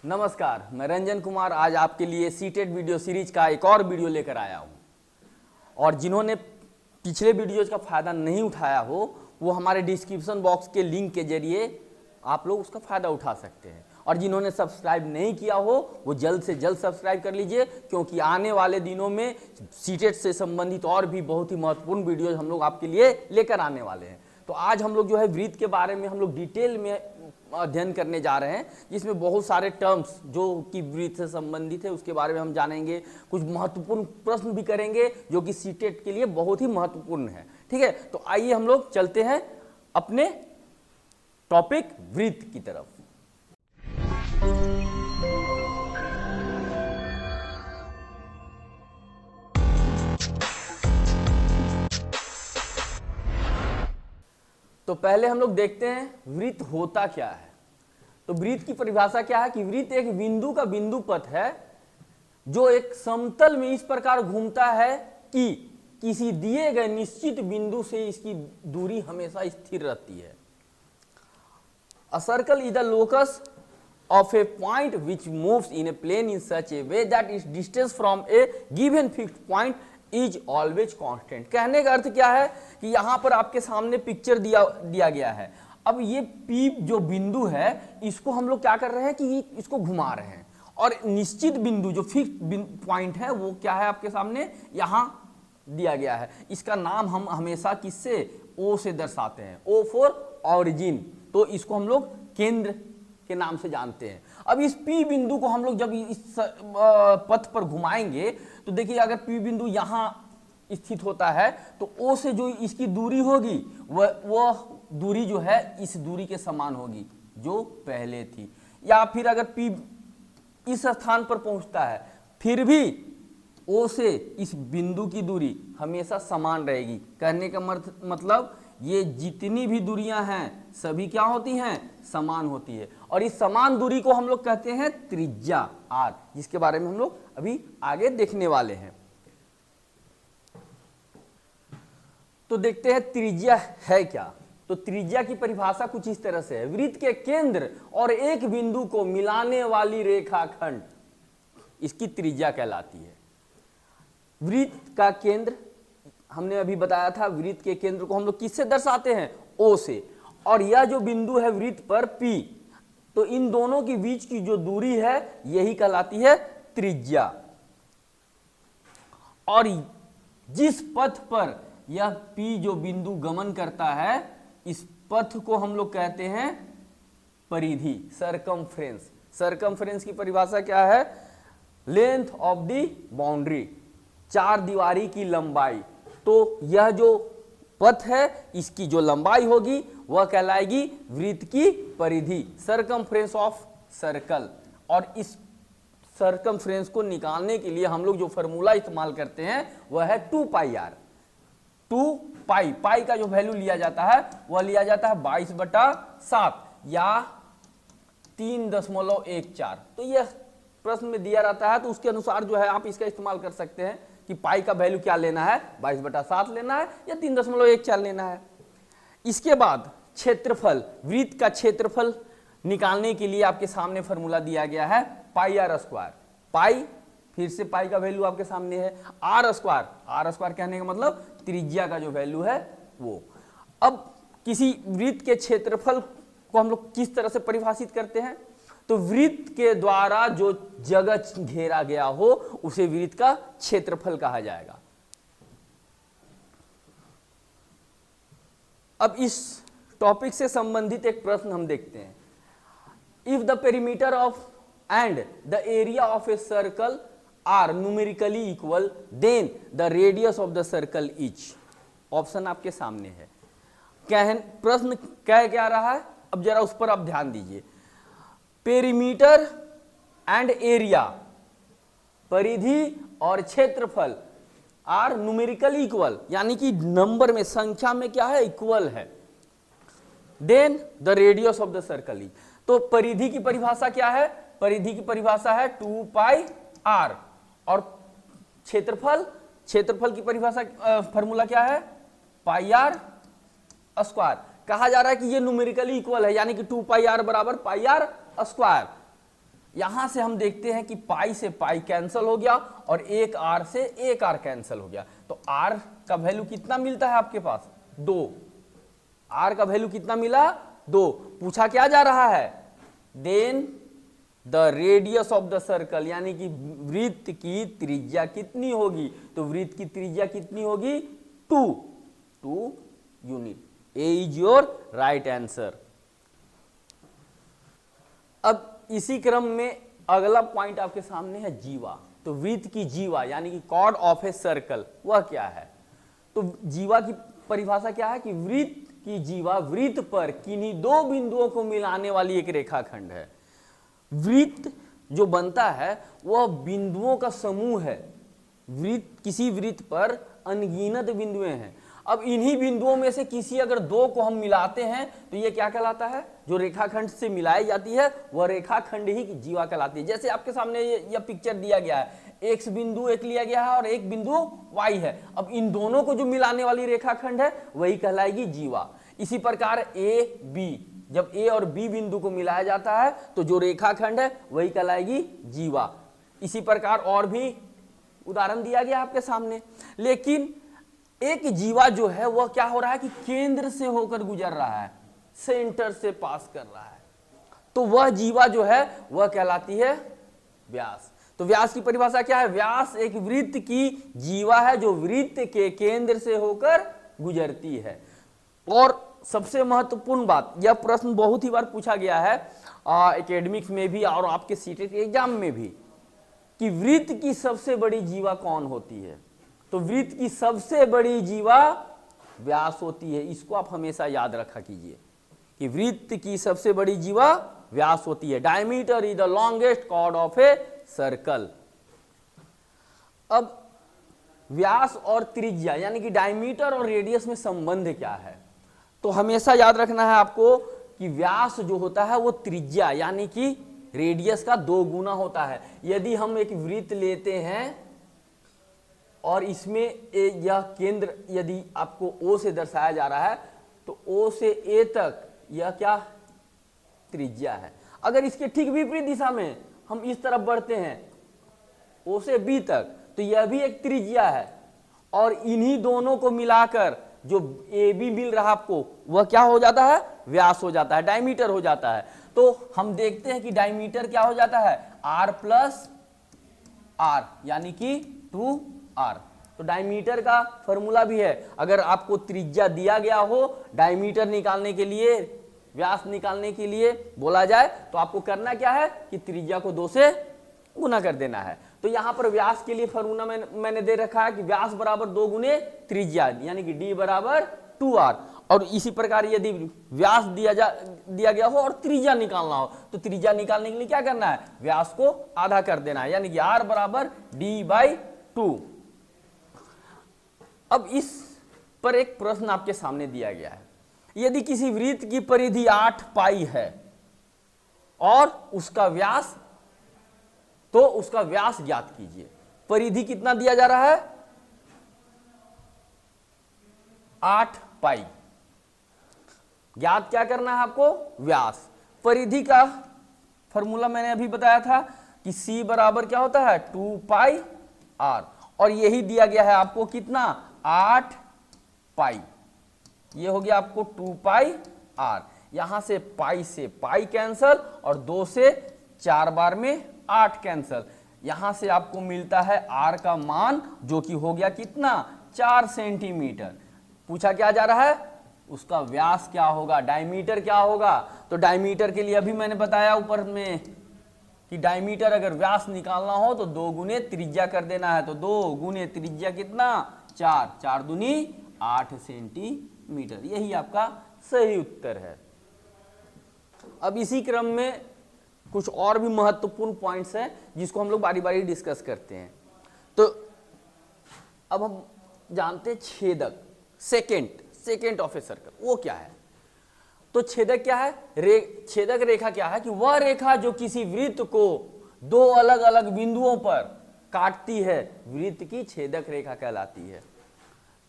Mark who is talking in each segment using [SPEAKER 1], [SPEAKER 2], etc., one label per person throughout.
[SPEAKER 1] नमस्कार, मैं रंजन कुमार आज आपके लिए सीटेट वीडियो सीरीज का एक और वीडियो लेकर आया हूँ। और जिन्होंने पिछले वीडियोज का फ़ायदा नहीं उठाया हो वो हमारे डिस्क्रिप्शन बॉक्स के लिंक के जरिए आप लोग उसका फ़ायदा उठा सकते हैं। और जिन्होंने सब्सक्राइब नहीं किया हो वो जल्द से जल्द सब्सक्राइब कर लीजिए, क्योंकि आने वाले दिनों में सीटेट से संबंधित और भी बहुत ही महत्वपूर्ण वीडियोज हम लोग आपके लिए लेकर आने वाले हैं। तो आज हम लोग जो है वृत्त के बारे में हम लोग डिटेल में अध्ययन करने जा रहे हैं, जिसमें बहुत सारे टर्म्स जो कि वृत्त से संबंधित है उसके बारे में हम जानेंगे। कुछ महत्वपूर्ण प्रश्न भी करेंगे जो कि सीटेट के लिए बहुत ही महत्वपूर्ण है। ठीक है, तो आइए हम लोग चलते हैं अपने टॉपिक वृत्त की तरफ। तो पहले हम लोग देखते हैं वृत्त होता क्या है। तो वृत्त की परिभाषा क्या है कि वृत्त एक बिंदु का बिंदु पथ है जो एक समतल में इस प्रकार घूमता है कि किसी दिए गए निश्चित बिंदु से इसकी दूरी हमेशा स्थिर रहती है। A circle is the locus of a point which moves in a plane in such a way that its distance from a given fixed point is always constant। कहने का अर्थ क्या है कि यहाँ पर आपके सामने पिक्चर दिया गया है। अब ये P जो बिंदु है इसको हम लोग क्या कर रहे हैं कि इसको घुमा रहे हैं, और निश्चित बिंदु जो फिक्स्ड पॉइंट है वो क्या है आपके सामने यहाँ दिया गया है। इसका नाम हम हमेशा किससे O से दर्शाते हैं, O फॉर ऑरिजिन। तो इसको हम लोग केंद्र के नाम से जानते हैं। अब इस P बिंदु को हम लोग जब इस पथ पर घुमाएंगे तो देखिए अगर P बिंदु यहाँ स्थित होता है तो O से जो इसकी दूरी होगी वह दूरी जो है इस दूरी के समान होगी जो पहले थी। या फिर अगर P इस स्थान पर पहुंचता है फिर भी O से इस बिंदु की दूरी हमेशा समान रहेगी। कहने का मतलब ये जितनी भी दूरियां हैं सभी क्या होती हैं, समान होती है। और इस समान दूरी को हम लोग कहते हैं त्रिज्या r, जिसके बारे में हम लोग अभी आगे देखने वाले हैं। तो देखते हैं त्रिज्या है क्या। तो त्रिज्या की परिभाषा कुछ इस तरह से है, वृत्त के केंद्र और एक बिंदु को मिलाने वाली रेखाखंड इसकी त्रिज्या कहलाती है। वृत्त का केंद्र हमने अभी बताया था, वृत्त के केंद्र को हम लोग किससे दर्शाते हैं, O से। और यह जो बिंदु है वृत्त पर P, तो इन दोनों के बीच की जो दूरी है यही कहलाती है त्रिज्या। और जिस पथ पर यह P जो बिंदु गमन करता है इस पथ को हम लोग कहते हैं परिधि, सरकमफ्रेंस। सरकमफ्रेंस की परिभाषा क्या है, लेंथ ऑफ द बाउंड्री, चार दीवारी की लंबाई। तो यह जो पथ है इसकी जो लंबाई होगी वह कहलाएगी वृत्त की परिधि, सरकमफ्रेंस ऑफ सर्कल। और इस सरकमफ्रेंस को निकालने के लिए हम लोग जो फॉर्मूला इस्तेमाल करते हैं वह है 2πr। 2π पाई का जो वैल्यू लिया जाता है वह लिया जाता है 22/7 या 3.14। तो यह प्रश्न में दिया रहता है, तो उसके अनुसार जो है आप इसका इस्तेमाल कर सकते हैं कि पाई का वैल्यू क्या लेना है, 22/7 लेना है या 3.14 लेना है। इसके बाद क्षेत्रफल, वृत्त का क्षेत्रफल निकालने के लिए आपके सामने फॉर्मूला दिया गया है πr²। पाई फिर से पाई का वैल्यू आपके सामने है, r² कहने का मतलब त्रिज्या का जो वैल्यू है वो। अब किसी वृत्त के क्षेत्रफल को हम लोग किस तरह से परिभाषित करते हैं, तो वृत्त के द्वारा जो जगह घेरा गया हो उसे वृत्त का क्षेत्रफल कहा जाएगा। अब इस टॉपिक से संबंधित एक प्रश्न हम देखते हैं, if the perimeter of and the area of a circle are numerically equal then the radius of the circle is. Option आपके सामने है। प्रश्न क्या रहा है, अब जरा उस पर आप ध्यान दीजिए। पेरीमीटर एंड एरिया, परिधि और क्षेत्रफल आर न्यूमेरिकली इक्वल, यानी कि नंबर में, संख्या में क्या है, इक्वल है। Then the radius of the circle is. तो परिधि की परिभाषा क्या है, परिधि की परिभाषा है 2πr। और क्षेत्रफल की परिभाषा फॉर्मूला क्या है, πr²। कहा जा रहा है कि ये न्यूमेरिकली इक्वल है, यानी कि 2πr = πr²। यहां से हम देखते हैं कि पाई से पाई कैंसिल हो गया और एक आर से एक आर कैंसिल हो गया, तो आर का वैल्यू कितना मिलता है आपके पास 2। आर का वैल्यू कितना मिला 2। पूछा क्या जा रहा है, then the radius of the circle, यानी कि वृत्त की त्रिज्या कितनी होगी, तो वृत्त की त्रिज्या कितनी होगी 2 unit. A is your right answer. अब इसी क्रम में अगला पॉइंट आपके सामने है जीवा। तो वृत्त की जीवा यानी कि कॉर्ड ऑफ ए सर्कल वह क्या है, तो जीवा की परिभाषा क्या है कि वृत्त की जीवा वृत्त पर किन्हीं दो बिंदुओं को मिलाने वाली एक रेखाखंड है। वृत्त जो बनता है वह बिंदुओं का समूह है। वृत्त, किसी वृत्त पर अनगिनत बिंदुएं हैं। अब इन्हीं बिंदुओं में से किसी अगर दो को हम मिलाते हैं तो ये क्या कहलाता है, जो रेखाखंड से मिलाई जाती है वह रेखाखंड ही जीवा कहलाती है। जैसे आपके सामने यह पिक्चर दिया गया है, एक्स बिंदु एक लिया गया है और एक बिंदु वाई है। अब इन दोनों को जो मिलाने वाली रेखाखंड है वही कहलाएगी जीवा। इसी प्रकार ए बी, जब ए और बी बिंदु को मिलाया जाता है तो जो रेखाखंड है वही कहलाएगी जीवा। इसी प्रकार और भी उदाहरण दिया गया आपके सामने। लेकिन एक जीवा जो है वह क्या हो रहा है कि केंद्र से होकर गुजर रहा है, सेंटर से पास कर रहा है, तो वह जीवा जो है वह कहलाती है व्यास। तो व्यास की परिभाषा क्या है, व्यास एक वृत्त की जीवा है जो वृत्त के केंद्र से होकर गुजरती है। और सबसे महत्वपूर्ण बात, यह प्रश्न बहुत ही बार पूछा गया है एकेडमिक्स में भी और आपके सीटेट एग्जाम में भी, कि वृत्त की सबसे बड़ी जीवा कौन होती है, तो वृत्त की सबसे बड़ी जीवा व्यास होती है। इसको आप हमेशा याद रखा कीजिए कि वृत्त की सबसे बड़ी जीवा व्यास होती है। Diameter is the longest chord of a circle. अब व्यास और त्रिज्या यानी कि डायमीटर और रेडियस में संबंध क्या है, तो हमेशा याद रखना है आपको कि व्यास जो होता है वो त्रिज्या यानी कि रेडियस का 2 गुना होता है। यदि हम एक वृत्त लेते हैं और इसमें यह केंद्र यदि आपको O से दर्शाया जा रहा है तो O से A तक यह क्या त्रिज्या है। अगर इसके ठीक विपरीत दिशा में हम इस तरफ बढ़ते हैं O से B तक तो यह भी एक त्रिज्या है, और इन्हीं दोनों को मिलाकर जो AB मिल रहा आपको वह क्या हो जाता है, व्यास हो जाता है, डायमीटर हो जाता है। तो हम देखते हैं कि डायमीटर क्या हो जाता है R प्लस R यानी कि 2R। तो डायमीटर का फॉर्मूला भी है, अगर आपको त्रिज्या दिया गया हो डायमीटर निकालने के लिए, व्यास निकालने के लिए बोला जाए तो आपको करना क्या है कि त्रिज्या को 2 से गुना कर देना है। तो यहां पर व्यास के लिए फॉर्मूला मैंने दे रखा है कि व्यास बराबर 2 गुने त्रिज्या यानी कि D बराबर 2R। और इसी प्रकार यदि व्यास दिया गया हो और त्रिज्या निकालना हो तो त्रिज्या निकालने के लिए क्या करना है, व्यास को आधा कर देना है यानी कि R बराबर D/2। अब इस पर एक प्रश्न आपके सामने दिया गया है, यदि किसी वृत्त की परिधि 8 पाई है और उसका व्यास, तो उसका व्यास ज्ञात कीजिए। परिधि कितना दिया जा रहा है 8 पाई, ज्ञात क्या करना है आपको, व्यास। परिधि का फॉर्मूला मैंने अभी बताया था कि C बराबर क्या होता है 2πr, और यही दिया गया है आपको कितना 8 पाई, ये हो गया आपको 2πr। यहां से पाई कैंसल और 2 से 4 बार में 8 कैंसल, यहां से आपको मिलता है R का मान जो कि हो गया कितना 4 सेंटीमीटर। पूछा क्या जा रहा है, उसका व्यास क्या होगा, डायमीटर क्या होगा। तो डायमीटर के लिए अभी मैंने बताया ऊपर में कि डायमीटर अगर व्यास निकालना हो तो 2 गुने त्रिज्या कर देना है, तो 2 गुने त्रिज्या कितना 4, 4 दूनी 8 सेंटीमीटर। यही आपका सही उत्तर है। अब इसी क्रम में कुछ और भी महत्वपूर्ण पॉइंट्स हैं जिसको हम लोग बारी बारी डिस्कस करते हैं। तो अब हम जानते हैं छेदक, सेकेंड ऑफ ए सर्कल वो क्या है। तो छेदक क्या है, छेदक रेखा क्या है कि वह रेखा जो किसी वृत्त को 2 अलग अलग बिंदुओं पर काटती है वृत्त की छेदक रेखा कहलाती है।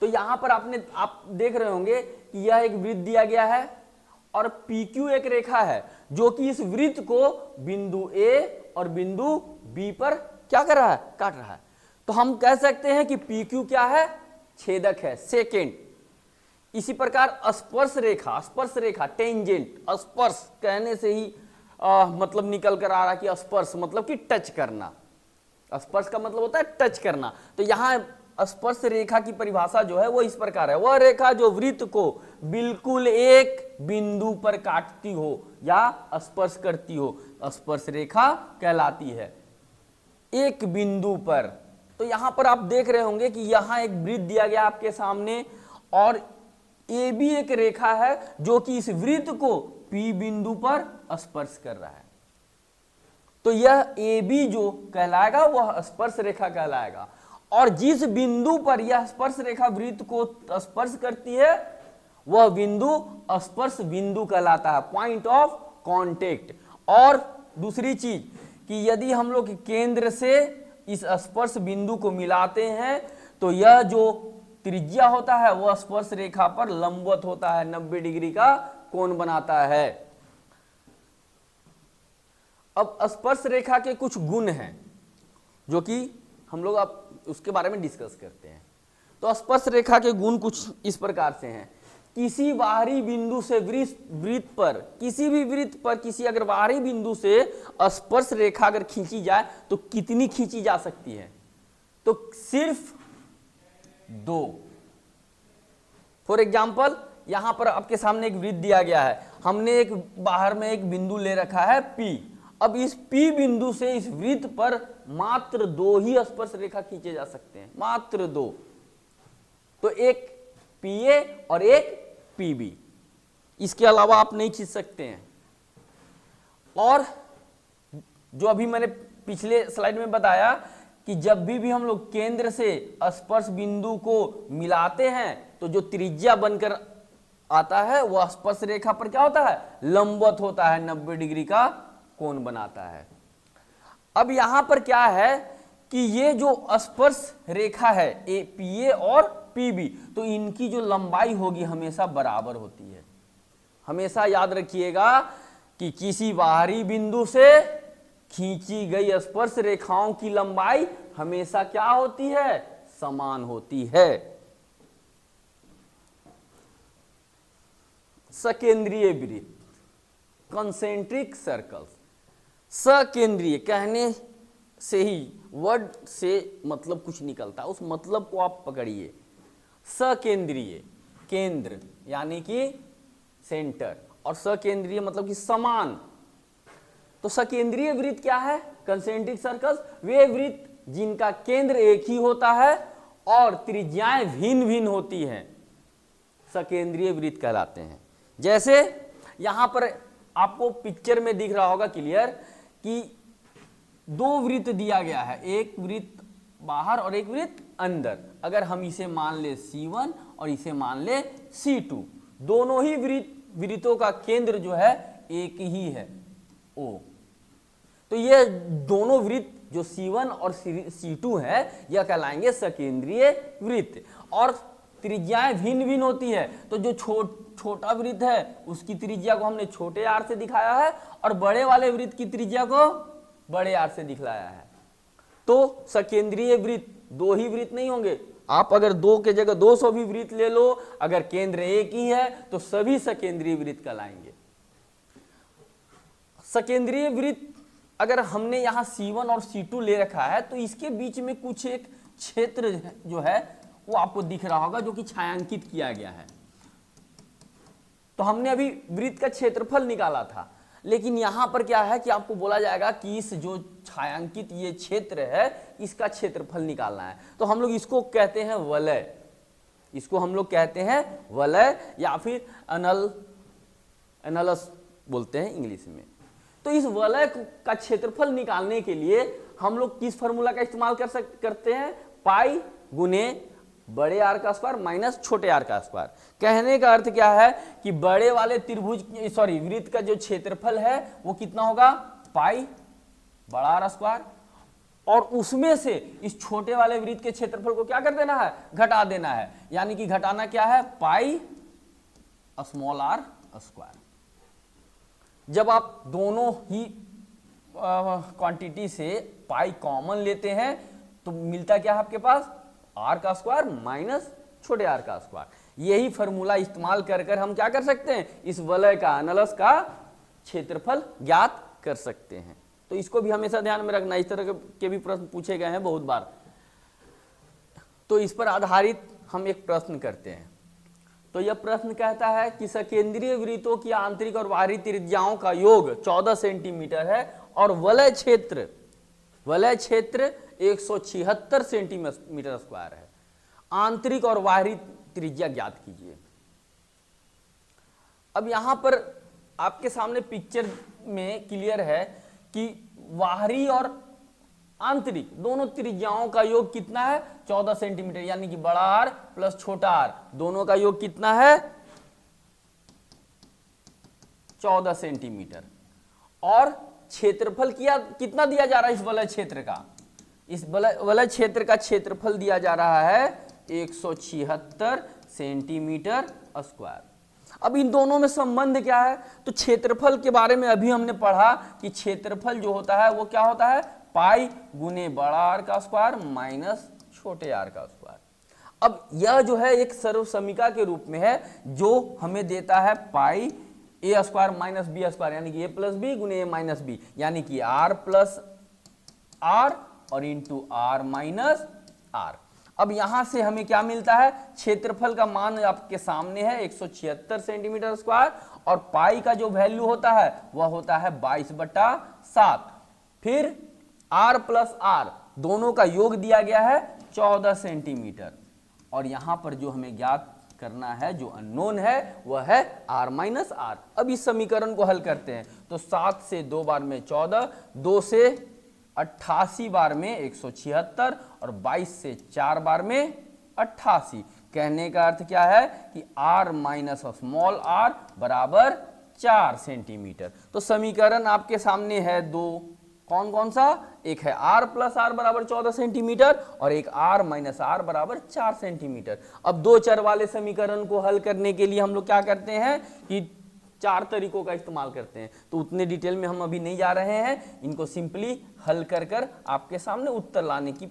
[SPEAKER 1] तो यहां पर आप देख रहे होंगे कि यह एक वृत्त दिया गया है और PQ एक रेखा है जो कि इस वृत्त को बिंदु A और बिंदु बी पर क्या कर रहा है, काट रहा है। तो हम कह सकते हैं कि पी क्यू क्या है, छेदक है, सेकेंड। इसी प्रकार स्पर्श रेखा टेंजेंट, स्पर्श कहने से ही मतलब निकल कर आ रहा कि स्पर्श मतलब कि टच करना, स्पर्श का मतलब होता है टच करना। तो यहां स्पर्श रेखा की परिभाषा जो है वो इस प्रकार है, वह रेखा जो वृत्त को बिल्कुल एक बिंदु पर काटती हो या स्पर्श करती हो, स्पर्श रेखा कहलाती है, एक बिंदु पर। तो यहां पर आप देख रहे होंगे कि यहां एक वृत्त दिया गया आपके सामने, और ए भी एक रेखा है जो कि इस वृत्त को पी बिंदु पर स्पर्श कर रहा है। तो यह ए बी जो कहलाएगा वह स्पर्श रेखा कहलाएगा, और जिस बिंदु पर यह स्पर्श रेखा वृत्त को स्पर्श करती है वह बिंदु स्पर्श बिंदु कहलाता है, पॉइंट ऑफ कांटेक्ट। और दूसरी चीज कि यदि हम लोग केंद्र से इस स्पर्श बिंदु को मिलाते हैं तो यह जो त्रिज्या होता है वह स्पर्श रेखा पर लंबवत होता है, 90 डिग्री का कोण बनाता है। अब स्पर्श रेखा के कुछ गुण हैं जो कि हम लोग अब उसके बारे में डिस्कस करते हैं। तो स्पर्श रेखा के गुण कुछ इस प्रकार से हैं, किसी बाहरी बिंदु से वृत्त पर, किसी भी वृत्त पर किसी अगर बाहरी बिंदु से स्पर्श रेखा अगर खींची जाए तो कितनी खींची जा सकती है, तो सिर्फ 2। फॉर एग्जाम्पल यहां पर आपके सामने एक वृत्त दिया गया है, हमने एक बाहर में एक बिंदु ले रखा है P। अब इस P बिंदु से इस वृत्त पर मात्र 2 ही स्पर्श रेखा खींचे जा सकते हैं, मात्र 2। तो एक PA और एक PB, इसके अलावा आप नहीं खींच सकते हैं। और जो अभी मैंने पिछले स्लाइड में बताया कि जब भी हम लोग केंद्र से स्पर्श बिंदु को मिलाते हैं तो जो त्रिज्या बनकर आता है वह स्पर्श रेखा पर क्या होता है, लंबवत होता है, 90 डिग्री का कोण बनाता है। अब यहां पर क्या है कि ये जो स्पर्श रेखा है PA और PB, तो इनकी जो लंबाई होगी हमेशा बराबर होती है। हमेशा याद रखिएगा कि किसी बाहरी बिंदु से खींची गई स्पर्श रेखाओं की लंबाई हमेशा क्या होती है, समान होती है। सकेंद्रीय वृत्त, कंसेंट्रिक सर्कल्स। सकेंद्रीय कहने से ही वर्ड से मतलब कुछ निकलता है, उस मतलब को आप पकड़िए। सकेंद्रीय, केंद्र यानी कि सेंटर, और सकेंद्रीय मतलब कि समान। तो सकेंद्रीय वृत्त क्या है, कंसेंट्रिक सर्कल्स, वे वृत्त जिनका केंद्र एक ही होता है और त्रिज्याएं भिन्न भिन्न होती हैं, सकेंद्रीय वृत्त कहलाते हैं। जैसे यहां पर आपको पिक्चर में दिख रहा होगा क्लियर कि 2 वृत्त दिया गया है, एक वृत्त बाहर और एक वृत्त अंदर। अगर हम इसे मान ले C1 और इसे मान ले C2, दोनों ही वृत्तों का केंद्र जो है एक ही है, O। तो ये दोनों वृत्त जो C1 और C2 है यह कहलाएंगे सकेंद्रीय वृत्त, और त्रिज्याएं भिन्न भिन्न होती है। तो जो छोटा वृत्त है उसकी त्रिज्या को हमने छोटे आर से दिखाया है और बड़े वाले वृत्त की त्रिज्या को बड़े आर से दिखलाया है। तो सकेंद्रीय वृत्त 2 ही वृत्त नहीं होंगे, आप अगर 2 के जगह 200 भी वृत्त ले लो, अगर केंद्र एक ही है तो सभी सकेंद्रीय वृत्त कहलाएंगे। सकेंद्रीय वृत्त अगर हमने यहां C1 और C2 ले रखा है तो इसके बीच में कुछ एक क्षेत्र जो है वो आपको दिख रहा होगा जो कि छायांकित किया गया है। तो हमने अभी वृत्त का क्षेत्रफल निकाला था, लेकिन यहां पर क्या है कि आपको बोला जाएगा कि इस जो छायांकित ये क्षेत्र है इसका क्षेत्रफल निकालना है। तो हम लोग इसको कहते हैं वलय, इसको हम लोग कहते हैं वलय या फिर एनालस बोलते हैं इंग्लिश में। तो इस वलय का क्षेत्रफल निकालने के लिए हम लोग किस फॉर्मूला का इस्तेमाल करते हैं, पाई गुने बड़े आर का स्क्वायर माइनस छोटे आर का स्क्वायर। कहने का अर्थ क्या है कि बड़े वाले वृत्त का जो क्षेत्रफल है वो कितना होगा, पाई बड़ा आर स्क्वायर, और उसमें से इस छोटे वाले वृत्त के क्षेत्रफल को क्या कर देना है, घटा देना है। यानी कि घटाना क्या है, पाई स्मॉल आर स्क्वायर। जब आप दोनों ही क्वांटिटी से पाई कॉमन लेते हैं तो मिलता क्या है आपके पास, आर का स्क्वायर माइनस छोटे आर का स्क्वायर। यही फॉर्मूला इस्तेमाल कर कर हम क्या कर सकते हैं, इस वलय का एनालस का क्षेत्रफल ज्ञात कर सकते हैं। तो इसको भी हमेशा ध्यान में रखना, इस तरह के भी प्रश्न पूछे गए हैं बहुत बार। तो इस पर आधारित हम एक प्रश्न करते हैं। तो यह प्रश्न कहता है कि सकेंद्रीय वृत्तों की आंतरिक और बाहरी त्रिज्याओं का योग 14 सेंटीमीटर है और वलय क्षेत्र 176 सेंटीमीटर स्क्वायर है। आंतरिक और बाहरी त्रिज्या ज्ञात कीजिए। अब यहां पर आपके सामने पिक्चर में क्लियर है कि बाहरी और आंतरिक दोनों त्रिज्याओं का योग कितना है, 14 सेंटीमीटर, यानी कि बड़ा आर प्लस छोटा आर, दोनों का योग कितना है, 14 सेंटीमीटर। और क्षेत्रफल कितना दिया जा रहा है इस वलय क्षेत्र का, इस वलय क्षेत्र का क्षेत्रफल दिया जा रहा है 176 सेंटीमीटर स्क्वायर। अब इन दोनों में संबंध क्या है, तो क्षेत्रफल के बारे में अभी हमने पढ़ा कि क्षेत्रफल जो होता है वो क्या होता है, पाई गुने बड़ा आर का स्क्वायर माइनस छोटे आर का स्क्वायर। अब यह जो है एक सर्व समीकरण के रूप में है जो हमें देता है पाई ए स्क्वायर माइनस बी स्क्वायर, यानी कि ए प्लस बी गुने ए माइनस बी, यानी कि आर प्लस आर और इंटू आर माइनस आर। अब यहां से हमें क्या मिलता है, क्षेत्रफल का मान आपके सामने है 176 सेंटीमीटर स्क्वायर और पाई का जो वैल्यू होता है वह होता है 22/7। फिर आर प्लस आर दोनों का योग दिया गया है 14 सेंटीमीटर और यहां पर जो हमें ज्ञात करना है, जो अननोन है वह है आर माइनस आर। अब इस समीकरण को हल करते हैं तो 7 से 2 बार में 14, 2 से 88 बार में 176 और 22 से 4 बार में 88। कहने का अर्थ क्या है कि r माइनस स्मॉल r बराबर 4 सेंटीमीटर। तो समीकरण आपके सामने है दो, कौन कौन सा, एक है r प्लस आर बराबर 14 सेंटीमीटर और एक r माइनस आर बराबर 4 सेंटीमीटर। अब दो चर वाले समीकरण को हल करने के लिए हम लोग क्या करते हैं कि 4 तरीकों का इस्तेमाल करते हैं। तो उतने डिटेल में हम अभी नहीं जा रहे हैं, इनको सिंपली हल कर कर आपके सामने उत्तर लाने की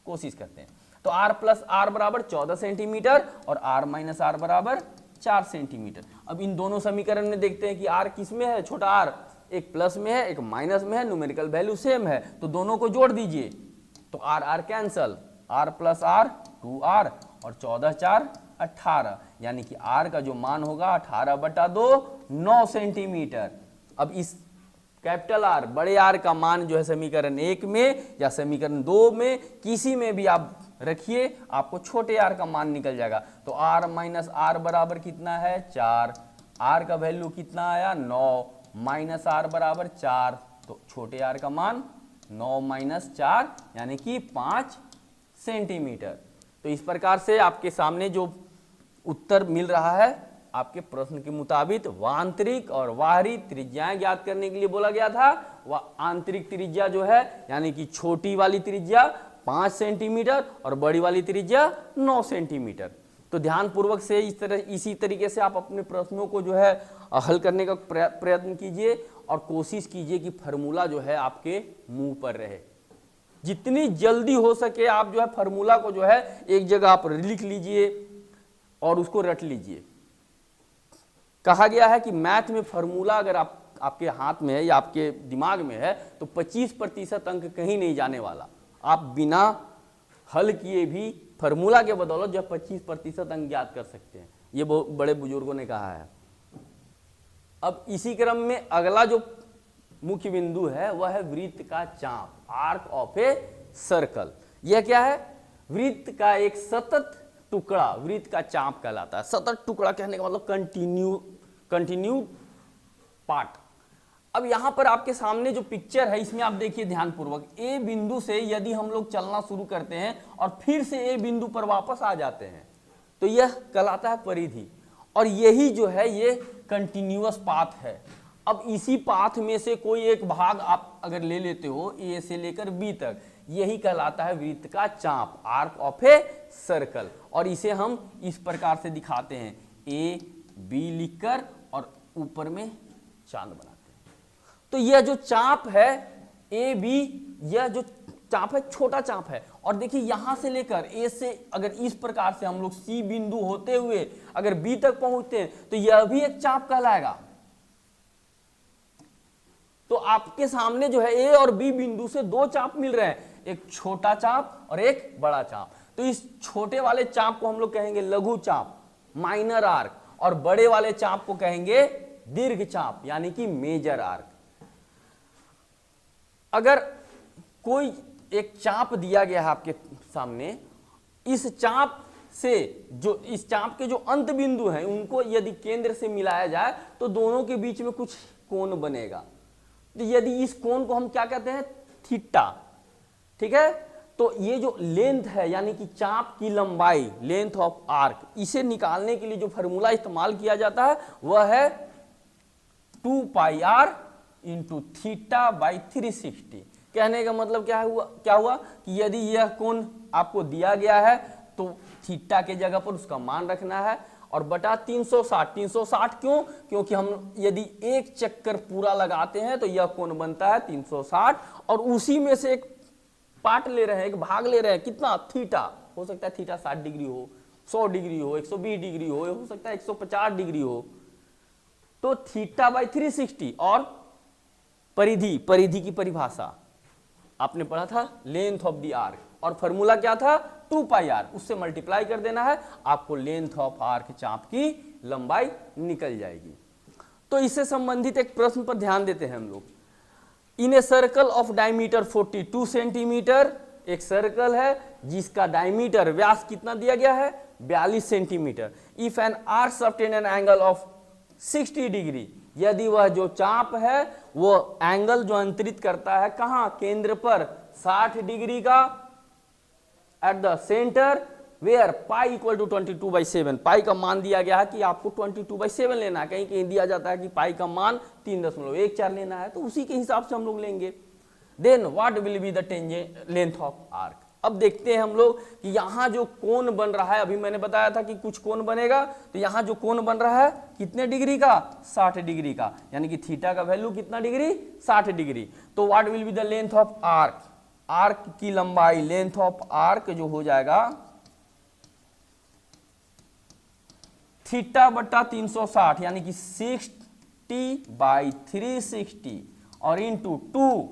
[SPEAKER 1] कोशिश करते हैं। तो r प्लस आर बराबर 14 सेंटीमीटर और r माइनस आर बराबर 4 सेंटीमीटर। अब इन दोनों समीकरण में देखते हैं कि r किस में है, छोटा r एक प्लस में है एक माइनस में है, न्यूमेरिकल वैल्यू सेम है तो दोनों को जोड़ दीजिए तो r r cancel, r plus r 2r और 14 4 18, यानी कि r का जो मान होगा 18/2 9 सेंटीमीटर। अब इस कैपिटल R बड़े R का मान जो है समीकरण 1 में या समीकरण 2 में किसी में भी आप रखिए, आपको छोटे r का मान निकल जाएगा। तो r माइनस आर बराबर कितना है 4, r का वैल्यू कितना आया 9, माइनस r बराबर 4, तो छोटे r का मान 9 माइनस 4 यानी कि 5 सेंटीमीटर। तो इस प्रकार से आपके सामने जो उत्तर मिल रहा है आपके प्रश्न के मुताबिक आंतरिक और बाहरी त्रिज्याएं ज्ञात करने के लिए बोला गया था। वह आंतरिक त्रिज्या जो है यानी कि छोटी वाली त्रिज्या 5 सेंटीमीटर और बड़ी वाली त्रिज्या 9 सेंटीमीटर। तो ध्यान पूर्वक से इसी तरीके से आप अपने प्रश्नों को जो है हल करने का प्रयत्न कीजिए और कोशिश कीजिए कि फार्मूला जो है आपके मुंह पर रहे। जितनी जल्दी हो सके आप जो है फार्मूला को जो है एक जगह आप लिख लीजिए और उसको रट लीजिए। कहा गया है कि मैथ में फार्मूला अगर आपके हाथ में है या आपके दिमाग में है तो 25% अंक कहीं नहीं जाने वाला। आप बिना हल किए भी फार्मूला के बदौलत जो 25% अंक ज्ञात कर सकते हैं, ये बहुत बड़े बुजुर्गों ने कहा है। अब इसी क्रम में अगला जो मुख्य बिंदु है वह है वृत्त का चाप, आर्क ऑफ ए सर्कल। यह क्या है, वृत्त का एक सतत टुकड़ा वृत्त का चाप कहलाता है। सतत टुकड़ा कहने का मतलब कंटिन्यू पार्ट। अब यहां पर आपके सामने जो पिक्चर है इसमें आप देखिए ध्यानपूर्वक, ए बिंदु से यदि हम लोग चलना शुरू करते हैं और फिर से ए बिंदु पर वापस आ जाते हैं तो यह कहलाता है परिधि, और यही जो है ये कंटिन्यूअस पाथ है। अब इसी पाथ में से कोई एक भाग आप अगर ले लेते हो ए से लेकर बी तक, यही कहलाता है वृत्त का चाप, आर्क ऑफ ए सर्कल। और इसे हम इस प्रकार से दिखाते हैं, ए बी लिखकर और ऊपर में चांद बनाते हैं। तो तो यह जो चाप है ए बी, यह जो चाप है छोटा चाप है, और देखिए यहां से लेकर ए से अगर इस प्रकार से हम लोग सी बिंदु होते हुए अगर बी तक पहुंचते हैं तो यह भी एक चाप कहलाएगा। तो आपके सामने जो है ए और बी बिंदु से दो चाप मिल रहे हैं, एक छोटा चाप और एक बड़ा चाप। तो इस छोटे वाले चाप को हम लोग कहेंगे लघु चाप, माइनर आर्क, और बड़े वाले चाप को कहेंगे दीर्घ चाप यानी कि मेजर आर्क। अगर कोई एक चाप दिया गया है आपके सामने, इस चाप से जो इस चाप के जो अंत बिंदु हैं उनको यदि केंद्र से मिलाया जाए तो दोनों के बीच में कुछ कोण बनेगा। तो यदि इस कोण को हम क्या कहते हैं, थीटा, ठीक है। तो ये जो लेंथ है यानी कि चाप की लंबाई, लेंथ ऑफ आर्क, इसे निकालने के लिए जो फॉर्मूला इस्तेमाल किया जाता है वह है 2 पाई आर इंटू थीटा बाई 360। कहने का मतलब क्या हुआ कि यदि यह कोण आपको दिया गया है तो थीटा के जगह पर उसका मान रखना है और बटा 360। 360 क्यों? क्योंकि हम यदि एक चक्कर पूरा लगाते हैं तो यह कोण बनता है 360, और उसी में से एक पार्ट ले रहे हैं, एक भाग ले रहे हैं, कितना, थीटा। हो सकता है थीटा 60 डिग्री हो, 100 डिग्री हो, 120 डिग्री हो सकता है 150 डिग्री हो। तो थीटा बाई 360 और परिधि की परिभाषा आपने पढ़ा था, लेंथ ऑफ द आर्क, और फॉर्मूला क्या था, 2 पाई आर, उससे मल्टीप्लाई कर देना है, आपको लेंथ ऑफ आर्क चाप की लंबाई निकल जाएगी। तो इससे संबंधित एक प्रश्न पर ध्यान देते हैं हम लोग। In a circle of diameter 42 centimetre, एक सर्कल है जिसका डायमीटर व्यास कितना दिया गया है, 42 centimetre. If an arc subtend an angle of 60 degree, यदि वह जो चाप है वो एंगल जो अंतरित करता है कहां, केंद्र पर 60 डिग्री का, at the centre where pi equal to 22/7। Pi का मान दिया गया है कि आपको 22/7 लेना है, कहीं कहीं दिया जाता है कि पाई का मान 3.14 लेना है, तो उसी के हिसाब से हम लोग लेंगे। Then what will be the tangent length of arc. अब देखते हैं हम लोग कि यहां जो कोण बन रहा है, अभी मैंने बताया था कि कुछ कोण बनेगा, तो यहां जो कोण बन रहा है कितने डिग्री का, 60 डिग्री का, यानी कि थीटा का वैल्यू कितना डिग्री, 60 डिग्री। तो what will be the length of arc, arc की लंबाई, लेंथ ऑफ आर्क जो हो जाएगा थीटा बटा 360 यानी कि 60/360 और इंटू 2,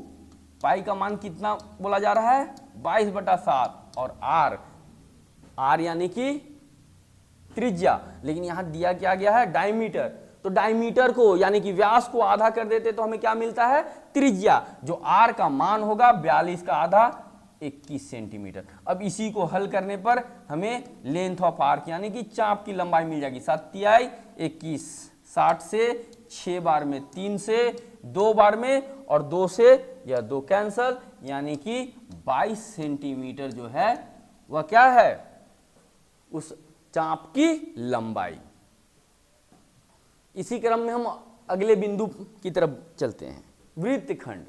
[SPEAKER 1] पाई का मान कितना बोला जा रहा है, 22/7, और आर यानी कि त्रिज्या, लेकिन यहां दिया क्या गया है, डायमीटर। तो डायमीटर को यानी कि व्यास को आधा कर देते तो हमें क्या मिलता है, त्रिज्या, जो आर का मान होगा 42 का आधा 21 सेंटीमीटर। अब इसी को हल करने पर हमें लेंथ ऑफ आर्क यानी कि चाप की लंबाई मिल जाएगी 7×3 21, 60 से 6 बार में, 3 से 2 बार में, और 2 से यह 2 कैंसल, यानी कि 22 सेंटीमीटर जो है वह क्या है, उस चाप की लंबाई। इसी क्रम में हम अगले बिंदु की तरफ चलते हैं। वृत्तखंड,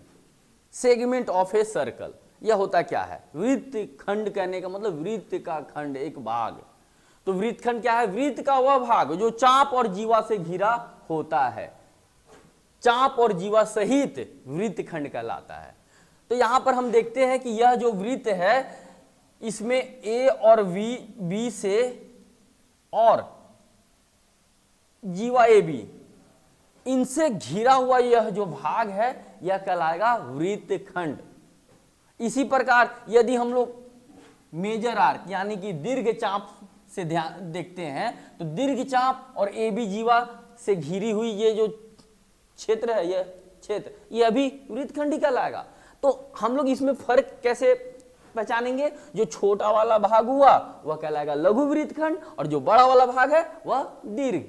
[SPEAKER 1] सेगमेंट ऑफ ए सर्कल, यह होता क्या है, वृत्तखंड कहने का मतलब वृत्त का खंड, एक भाग। तो वृत्तखंड क्या है, वृत्त का वह भाग जो चाप और जीवा से घिरा होता है, चाप और जीवा सहित वृत्तखंड कहलाता है। तो यहां पर हम देखते हैं कि यह जो वृत्त है इसमें ए और बी से और जीवा ए बी, इनसे घिरा हुआ यह जो भाग है यह कहलाएगा वृत्तखंड। इसी प्रकार यदि हम लोग मेजर आर्क यानी कि दीर्घ चाप से ध्यान देखते हैं तो दीर्घ चाप और ए बी जीवा से घिरी हुई ये जो क्षेत्र है, यह क्षेत्र, यह भी वृत्तखंड ही कहलाएगा। तो हम लोग इसमें फर्क कैसे पहचानेंगे, जो छोटा वाला भाग हुआ वह कहलाएगा लघु वृत्तखंड, और जो बड़ा वाला भाग है वह दीर्घ।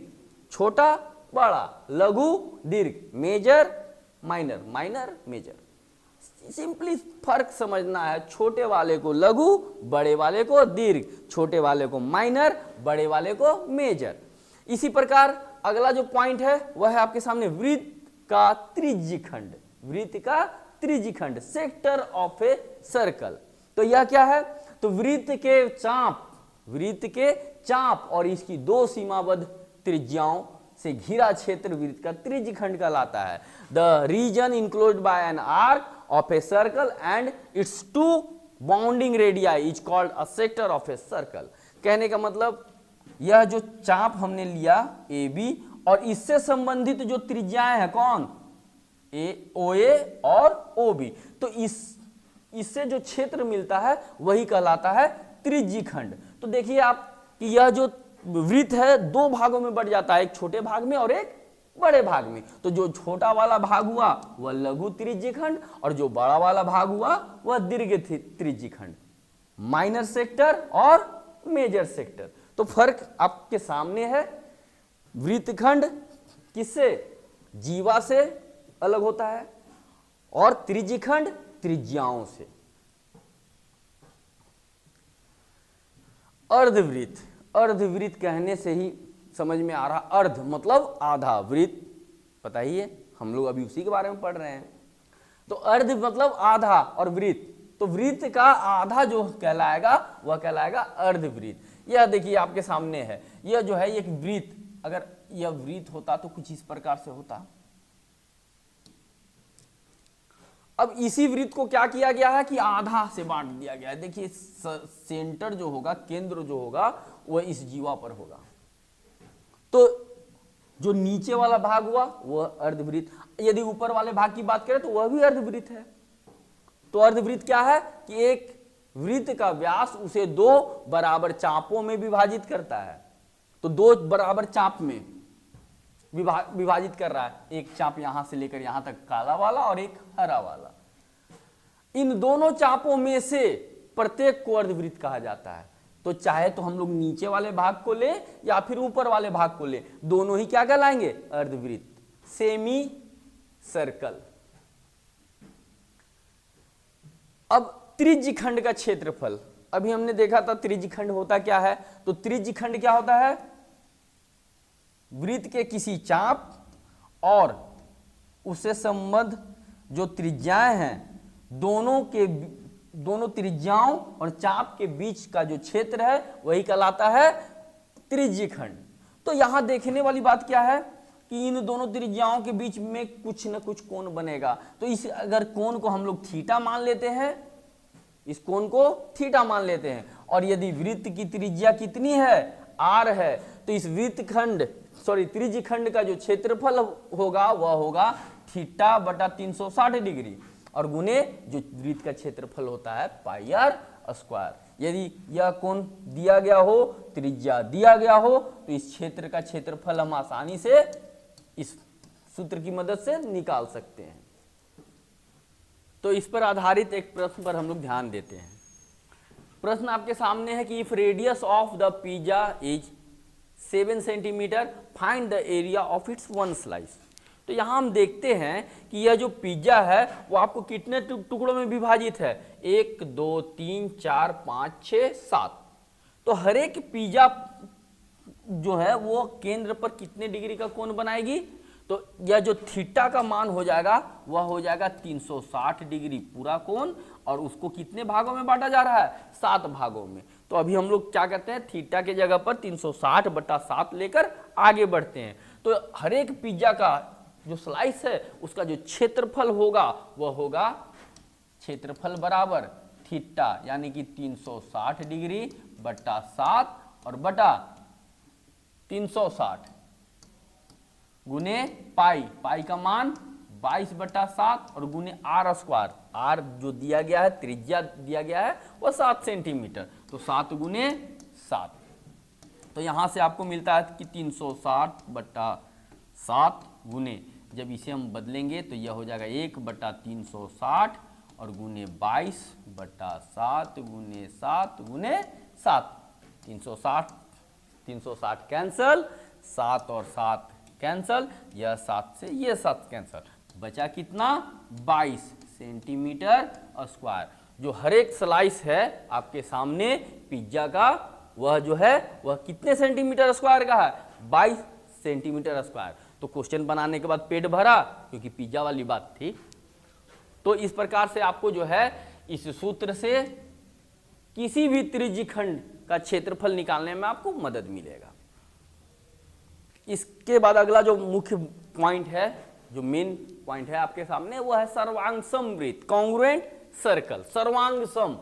[SPEAKER 1] छोटा बड़ा, लघु दीर्घ, major minor, minor major. Simply फर्क समझना है, छोटे वाले को लघु, बड़े वाले को दीर्घ, छोटे वाले को माइनर, बड़े वाले को मेजर। इसी प्रकार अगला जो पॉइंट है वह है आपके सामने वृत्त का त्रिज्यखंड, वृत्त का त्रिज्यखंड, सेक्टर ऑफ ए सर्कल। तो यह क्या है, तो वृत्त के चाप और इसकी दो सीमाबद्ध त्रिज्याओं से घिरा क्षेत्र वृत्त का त्रिज्यखंड कहलाता है। The region enclosed by an arc of a circle and its two bounding radii is called a sector of a circle. कहने का मतलब यह जो चाप हमने लिया ए बी और इससे संबंधित जो त्रिज्याएं हैं कौन, ए ओ ए और ओ बी, तो इससे जो क्षेत्र मिलता है वही कहलाता है त्रिज्यखंड। तो देखिए आप कि यह जो वृत्त है दो भागों में बढ़ जाता है, एक छोटे भाग में और एक बड़े भाग में। तो जो छोटा वाला भाग हुआ वह लघु त्रिज्यखंड और जो बड़ा वाला भाग हुआ वह दीर्घ त्रिज्यखंड, माइनर सेक्टर और मेजर सेक्टर। तो फर्क आपके सामने है, वृत्तखंड किससे, जीवा से अलग होता है और त्रिज्यखंड त्रिज्याओं से। अर्धवृत्त, अर्धवृत्त कहने से ही समझ में आ रहा, अर्ध मतलब आधा, वृत्त पता ही है, हम लोग अभी उसी के बारे में पढ़ रहे हैं। तो अर्ध मतलब आधा और वृत्त, तो वृत्त का आधा जो कहलाएगा वह कहलाएगा अर्धवृत्त। यह देखिए आपके सामने है, यह जो है एक वृत्त, अगर यह वृत्त होता तो कुछ इस प्रकार से होता। अब इसी वृत्त को क्या किया गया है कि आधा से बांट दिया गया है। देखिए सेंटर जो होगा, केंद्र जो होगा वह इस जीवा पर होगा, तो जो नीचे वाला भाग हुआ वह अर्धवृत्त। यदि ऊपर वाले भाग की बात करें तो वह भी अर्धवृत्त है। तो अर्धवृत्त क्या है कि एक वृत्त का व्यास उसे दो बराबर चापों में विभाजित करता है। तो दो बराबर चाप में विभाजित कर रहा है, एक चाप यहां से लेकर यहां तक काला वाला और एक हरा वाला। इन दोनों चापों में से प्रत्येक को अर्धवृत्त कहा जाता है। तो चाहे तो हम लोग नीचे वाले भाग को ले या फिर ऊपर वाले भाग को ले, दोनों ही क्या कहलाएंगे, अर्धवृत्त, सेमी सर्कल। अब त्रिज्यखंड का क्षेत्रफल, अभी हमने देखा था त्रिज्यखंड होता क्या है। तो त्रिज्यखंड क्या होता है, वृत्त के किसी चाप और उससे संबद्ध जो त्रिज्याएं हैं, दोनों त्रिज्याओं और चाप के बीच का जो क्षेत्र है वही कहलाता है त्रिज्यखंड। तो यहां देखने वाली बात क्या है कि इन दोनों त्रिज्याओं के बीच में कुछ न कुछ कोण बनेगा। तो इस अगर कोण को हम लोग थीटा मान लेते हैं, इस कोण को थीटा मान लेते हैं, और यदि वृत्त की त्रिज्या कितनी है, आर है, तो इस त्रिज्यखंड का जो क्षेत्रफल होगा वह होगा थीटा बटा 360 डिग्री और गुने जो वृत्त का क्षेत्रफल होता है पाई आर स्क्वायर। यदि यह कोण दिया गया हो, त्रिज्या दिया गया हो, तो इस क्षेत्र का क्षेत्रफल हम आसानी से इस सूत्र की मदद से निकाल सकते हैं। तो इस पर आधारित एक प्रश्न पर हम लोग ध्यान देते हैं। प्रश्न आपके सामने है कि if radius of the pizza is 7 centimetre, find the area of its one slice. तो यहां हम देखते हैं कि यह जो पिज्जा है वो आपको कितने टुकड़ों में विभाजित है, 1 2 3 4 5 6 7। तो हर एक पिज्जा जो है वो केंद्र पर कितने डिग्री का कोण बनाएगी, तो यह जो थीटा का मान हो जाएगा वह हो जाएगा 360 डिग्री पूरा कोण, और उसको कितने भागों में बांटा जा रहा है, 7 भागों में। तो अभी हम लोग क्या करते हैं, थीटा के जगह पर 360 बटा 7 लेकर आगे बढ़ते हैं। तो हर एक पिज्जा का जो स्लाइस है उसका जो क्षेत्रफल होगा वह होगा क्षेत्रफल बराबर थीटा यानी कि 360 डिग्री बटा 7 और बटा 360 गुने पाई, पाई का मान 22 बटा 7 और गुने आर स्क्वायर, आर जो दिया गया है, त्रिज्या दिया गया है वह 7 सेंटीमीटर, तो 7 गुने 7। तो यहां से आपको मिलता है कि 360 बटा 7 गुने, जब इसे हम बदलेंगे तो यह हो जाएगा 1 बटा 360 और गुने 22 बटा 7 गुने 7 गुने 7। 360 कैंसल, 7 और 7 कैंसल, यह 7 से यह 7 कैंसल, बचा कितना, 22 सेंटीमीटर स्क्वायर। जो हर एक स्लाइस है आपके सामने पिज्जा का, वह जो है वह कितने सेंटीमीटर स्क्वायर का है, 22 सेंटीमीटर स्क्वायर। तो क्वेश्चन बनाने के बाद पेट भरा, क्योंकि पिज्जा वाली बात थी। तो इस प्रकार से आपको जो है इस सूत्र से किसी भी त्रिज्यखंड का क्षेत्रफल निकालने में आपको मदद मिलेगा। इसके बाद अगला जो मुख्य पॉइंट है, जो मेन पॉइंट है आपके सामने, वो है सर्वांग सम वृत्त, कॉन्ग्रुएंट सर्कल, सर्वांग सम।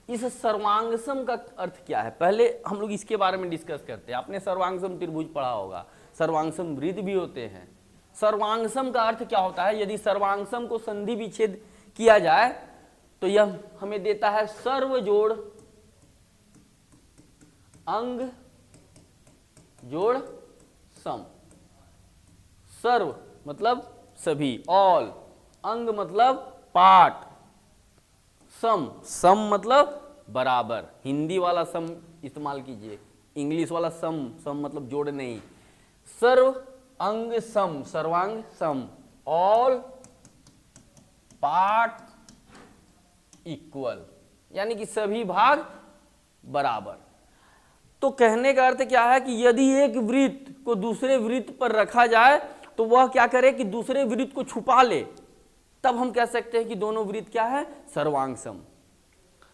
[SPEAKER 1] इस सर्वांग सम का अर्थ क्या है, पहले हम लोग इसके बारे में डिस्कस करते हैं। आपने सर्वांग सम त्रिभुज पढ़ा होगा, सर्वांग सम वृत्त भी होते हैं। सर्वांग सम का अर्थ क्या होता है, यदि सर्वांग सम को संधि विच्छेद किया जाए तो यह हमें देता है सर्व जोड़ अंग जोड़ सम। सर्व मतलब सभी, ऑल, अंग मतलब पार्ट, सम, सम मतलब बराबर। हिंदी वाला सम इस्तेमाल कीजिए, इंग्लिश वाला सम, सम मतलब जोड़ नहीं। सर्व अंग सम, सर्वांग सम, ऑल पार्ट इक्वल, यानी कि सभी भाग बराबर। तो कहने का अर्थ क्या है कि यदि एक वृत्त को दूसरे वृत्त पर रखा जाए तो वह क्या करे कि दूसरे वृत्त को छुपा ले, तब हम कह सकते हैं कि दोनों वृत्त क्या है, सर्वांग सम।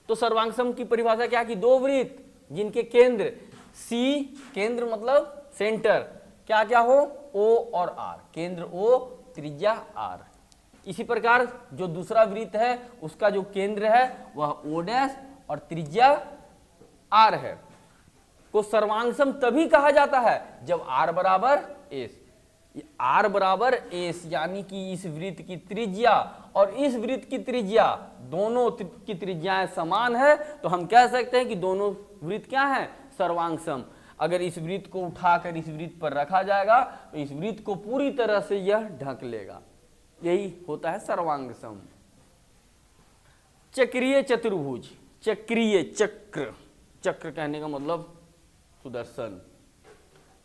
[SPEAKER 1] तो सर्वांग सम की परिभाषा क्या है कि दो वृत्त जिनके केंद्र सी, केंद्र मतलब सेंटर, क्या क्या हो, ओ और आर, केंद्र ओ, त्रिज्या आर। इसी प्रकार जो दूसरा वृत्त है उसका जो केंद्र है वह ओ डैश और त्रिज्या आर है, को सर्वांग सम तभी कहा जाता है जब आर बराबर एस। आर बराबर एस यानी कि इस वृत्त की त्रिज्या और इस वृत्त की त्रिज्या, दोनों की त्रिज्याएं समान है, तो हम कह सकते हैं कि दोनों वृत्त क्या है, सर्वांग सम। अगर इस वृत्त को उठाकर इस वृत्त पर रखा जाएगा तो इस वृत्त को पूरी तरह से यह ढक लेगा, यही होता है सर्वांग सम। चक्रीय चतुर्भुज, चक्रीय, चक्र, चक्र कहने का मतलब सुदर्शन।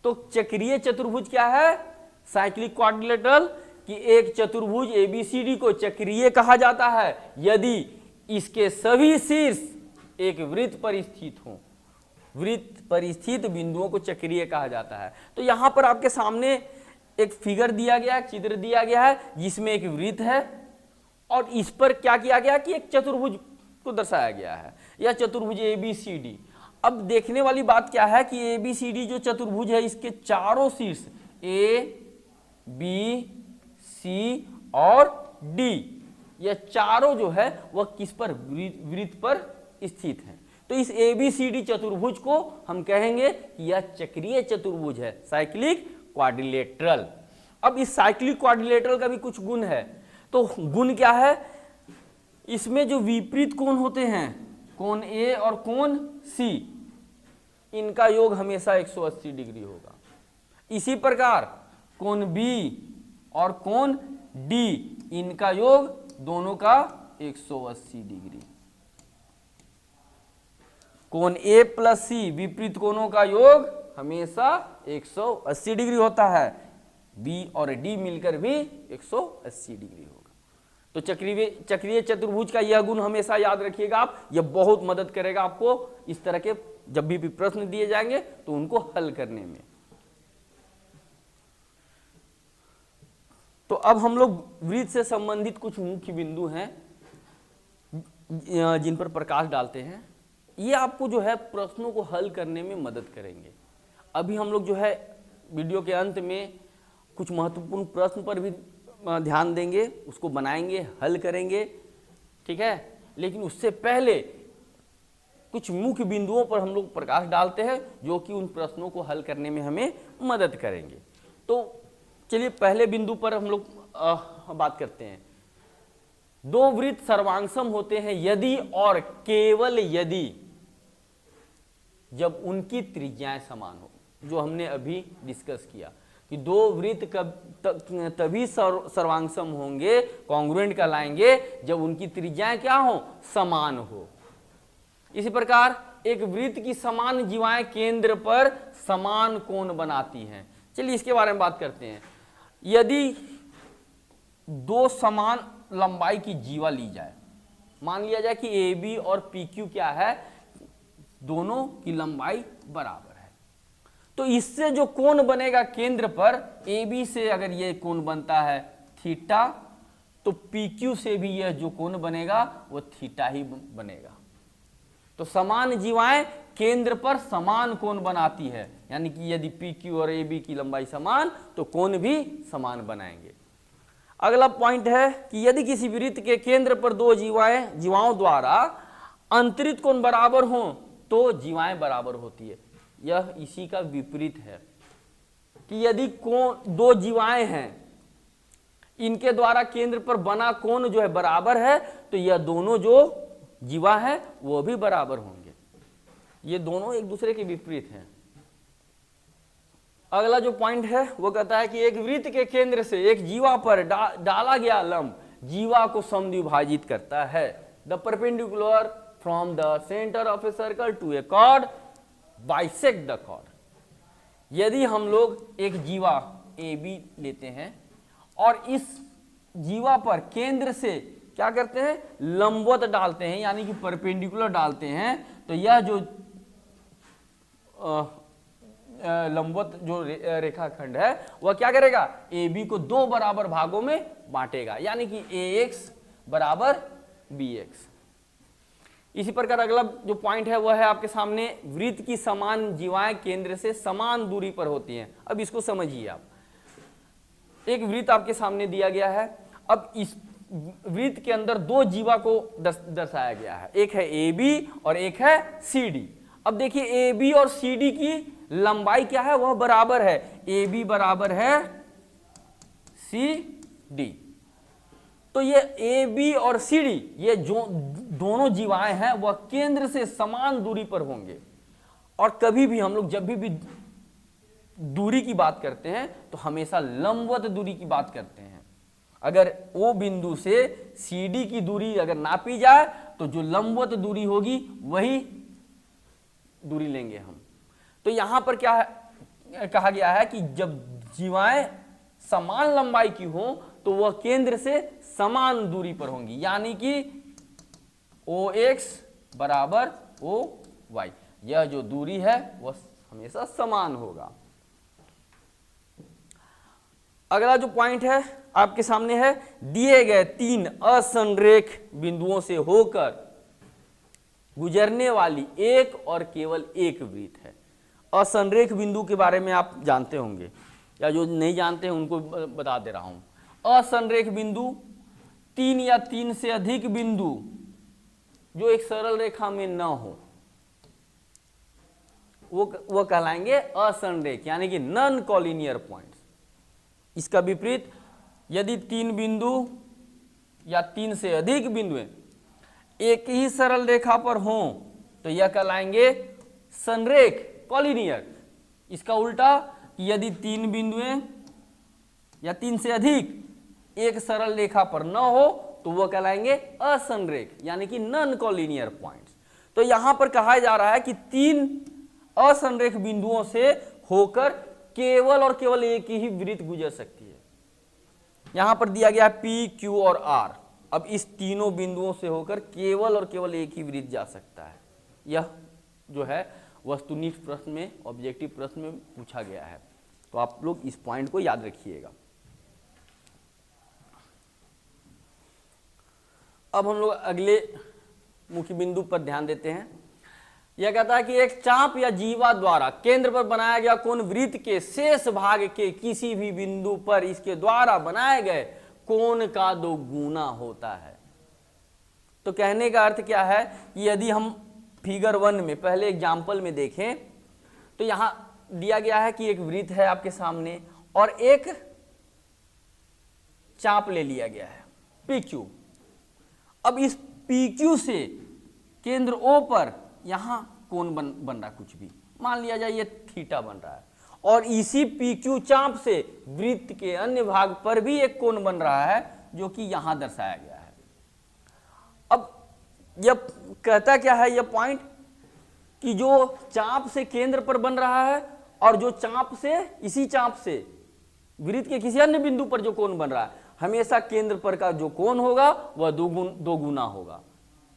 [SPEAKER 1] तो चक्रीय चतुर्भुज क्या है, साइक्लिक क्वाड्रिलेटरल, कि एक चतुर्भुज एबीसीडी को चक्रीय कहा जाता है यदि इसके सभी शीर्ष एक वृत्त पर स्थित हो। वृत्त पर स्थित बिंदुओं को चक्रीय कहा जाता है। तो यहां पर आपके सामने एक फिगर दिया गया, चित्र दिया गया है जिसमें एक वृत्त है और इस पर क्या किया गया कि एक चतुर्भुज को दर्शाया गया है, यह चतुर्भुज एबीसीडी। अब देखने वाली बात क्या है कि एबीसीडी जो चतुर्भुज है इसके चारों शीर्ष ए, बी, सी और डी, यह चारों जो है वह किस पर, वृत्त पर स्थित है। तो इस एबीसीडी चतुर्भुज को हम कहेंगे कि यह चक्रीय चतुर्भुज है, साइक्लिक क्वाड्रिलेटरल। अब इस साइक्लिक क्वाड्रिलेटरल का भी कुछ गुण है। तो गुण क्या है, इसमें जो विपरीत कोण होते हैं, कोण ए और कोण सी, इनका योग हमेशा 180 डिग्री होगा। इसी प्रकार कोण बी और कोण डी, इनका योग दोनों का 180 डिग्री। कोण ए प्लस सी, विपरीत कोणों का योग हमेशा 180 डिग्री होता है, बी और डी मिलकर भी 180 डिग्री होगा। तो चक्रीय चतुर्भुज का यह गुण हमेशा याद रखिएगा आप, यह बहुत मदद करेगा आपको इस तरह के जब भी प्रश्न दिए जाएंगे तो उनको हल करने में। तो अब हम लोग वृत्त से संबंधित कुछ मुख्य बिंदु हैं जिन पर प्रकाश डालते हैं, ये आपको जो है प्रश्नों को हल करने में मदद करेंगे। अभी हम लोग जो है वीडियो के अंत में कुछ महत्वपूर्ण प्रश्न पर भी ध्यान देंगे, उसको बनाएंगे, हल करेंगे, ठीक है। लेकिन उससे पहले कुछ मुख्य बिंदुओं पर हम लोग प्रकाश डालते हैं जो कि उन प्रश्नों को हल करने में हमें मदद करेंगे। तो चलिए पहले बिंदु पर हम लोग बात करते हैं। दो वृत्त सर्वांगसम होते हैं यदि और केवल यदि जब उनकी त्रिज्याएं समान हो, जो हमने अभी डिस्कस किया कि दो वृत्त तभी सर्वांगसम होंगे, कॉन्ग्रुएंट कहलाएंगे, जब उनकी त्रिज्याएं क्या हो, समान हो। इसी प्रकार एक वृत्त की समान जीवाएं केंद्र पर समान कोण बनाती हैं। चलिए इसके बारे में बात करते हैं। यदि दो समान लंबाई की जीवा ली जाए, मान लिया जाए कि ए बी और पी क्यू क्या है, दोनों की लंबाई बराबर है, तो इससे जो कोण बनेगा केंद्र पर, ए बी से अगर ये कोण बनता है थीटा, तो पी क्यू से भी यह जो कोण बनेगा वो थीटा ही बनेगा। तो समान जीवाएं केंद्र पर समान कोण बनाती है, यानी कि यदि पी क्यू और ए बी की लंबाई समान तो कोण भी समान बनाएंगे। अगला पॉइंट है कि यदि किसी वृत्त के केंद्र पर दो जीवाओं द्वारा अंतरित कोण बराबर हो तो जीवाएं बराबर होती है। यह इसी का विपरीत है कि यदि दो जीवाएं हैं, इनके द्वारा केंद्र पर बना कोण जो है बराबर है, तो यह दोनों जो जीवा है वो भी बराबर होंगे। ये दोनों एक दूसरे के विपरीत हैं। अगला जो पॉइंट है वो कहता है कि एक वृत्त के केंद्र से एक जीवा पर डाला गया लंब जीवा को समद्विभाजित करता है। The perpendicular from the centre of a circle to a chord bisect the chord. यदि हम लोग एक जीवा ए बी लेते हैं और इस जीवा पर केंद्र से क्या करते हैं, लंबवत डालते हैं, यानी कि परपेंडिकुलर डालते हैं, तो यह जो लंबवत जो रेखाखंड है वह क्या करेगा, ए बी को दो बराबर भागों में बांटेगा, यानी कि ए एक्स बराबर बी एक्स। इसी प्रकार अगला जो पॉइंट है वह है आपके सामने, वृत्त की समान जीवाएं केंद्र से समान दूरी पर होती हैं। अब इसको समझिए आप, एक वृत्त आपके सामने दिया गया है, अब इस वृत्त के अंदर दो जीवा को दर्शाया गया है, एक है ए बी और एक है सी डी। अब देखिए ए बी और सी डी की लंबाई क्या है, वह बराबर है, ए बी बराबर है सी डी। तो ये ए बी और सी डी ये जो दोनों जीवाएं हैं वह केंद्र से समान दूरी पर होंगे। और कभी भी हम लोग जब भी दूरी की बात करते हैं तो हमेशा लंबवत दूरी की बात करते हैं। अगर ओ बिंदु से सी डी की दूरी अगर नापी जाए तो जो लंबवत दूरी होगी वही दूरी लेंगे हम। तो यहां पर क्या कहा गया है कि जब जीवाएं समान लंबाई की हो तो वह केंद्र से समान दूरी पर होंगी, यानी कि ओ एक्स बराबर ओ वाई, यह जो दूरी है वह हमेशा समान होगा। अगला जो पॉइंट है आपके सामने है, दिए गए तीन असंरेख बिंदुओं से होकर गुजरने वाली एक और केवल एक वृत्त है। असंरेख बिंदु के बारे में आप जानते होंगे, या जो नहीं जानते हैं उनको बता दे रहा हूं। असंरेख बिंदु तीन या तीन से अधिक बिंदु जो एक सरल रेखा में न हो वो कहलाएंगे असंरेख, यानी कि नॉन कॉलिनियर पॉइंट्स। इसका विपरीत, यदि तीन बिंदु या तीन से अधिक बिंदुएं एक ही सरल रेखा पर हों तो यह कहलाएंगे संरेख, कॉलिनियर। इसका उल्टा, यदि तीन बिंदुएं या तीन से अधिक एक सरल रेखा पर न हो तो वह कहलाएंगे असंरेख, यानी कि नॉन कॉलिनियर पॉइंट्स। तो यहां पर कहा जा रहा है कि तीन असंरेख बिंदुओं से होकर केवल और केवल एक ही वृत्त गुजर सकती है। यहां पर दिया गया पी क्यू और आर। अब इस तीनों बिंदुओं से होकर केवल और केवल एक ही वृत्त जा सकता है। यह जो है वस्तुनिष्ठ प्रश्न में, ऑब्जेक्टिव प्रश्न में पूछा गया है, तो आप लोग इस पॉइंट को याद रखिएगा। अब हम लोग अगले मुख्य बिंदु पर ध्यान देते हैं। यह कहता है कि एक चाप या जीवा द्वारा केंद्र पर बनाया गया कोण वृत्त के शेष भाग के किसी भी बिंदु पर इसके द्वारा बनाए गए कोण का दो गुना होता है। तो कहने का अर्थ क्या है कि यदि हम फिगर 1 में पहले एग्जाम्पल में देखें तो यहां दिया गया है कि एक वृत्त है आपके सामने और एक चाप ले लिया गया है PQ। अब इस PQ से केंद्र O पर यहां कोण बन रहा, कुछ भी मान लिया जाए ये थीटा बन रहा है, और इसी PQ चाप से वृत्त के अन्य भाग पर भी एक कोण बन रहा है जो कि यहां दर्शाया गया है। अब यह कहता क्या है यह पॉइंट कि जो चाप से केंद्र पर बन रहा है और जो चाप से, इसी चाप से वृत्त के किसी अन्य बिंदु पर जो कोण बन रहा है, हमेशा केंद्र पर का जो कोण होगा वह दो गुना होगा।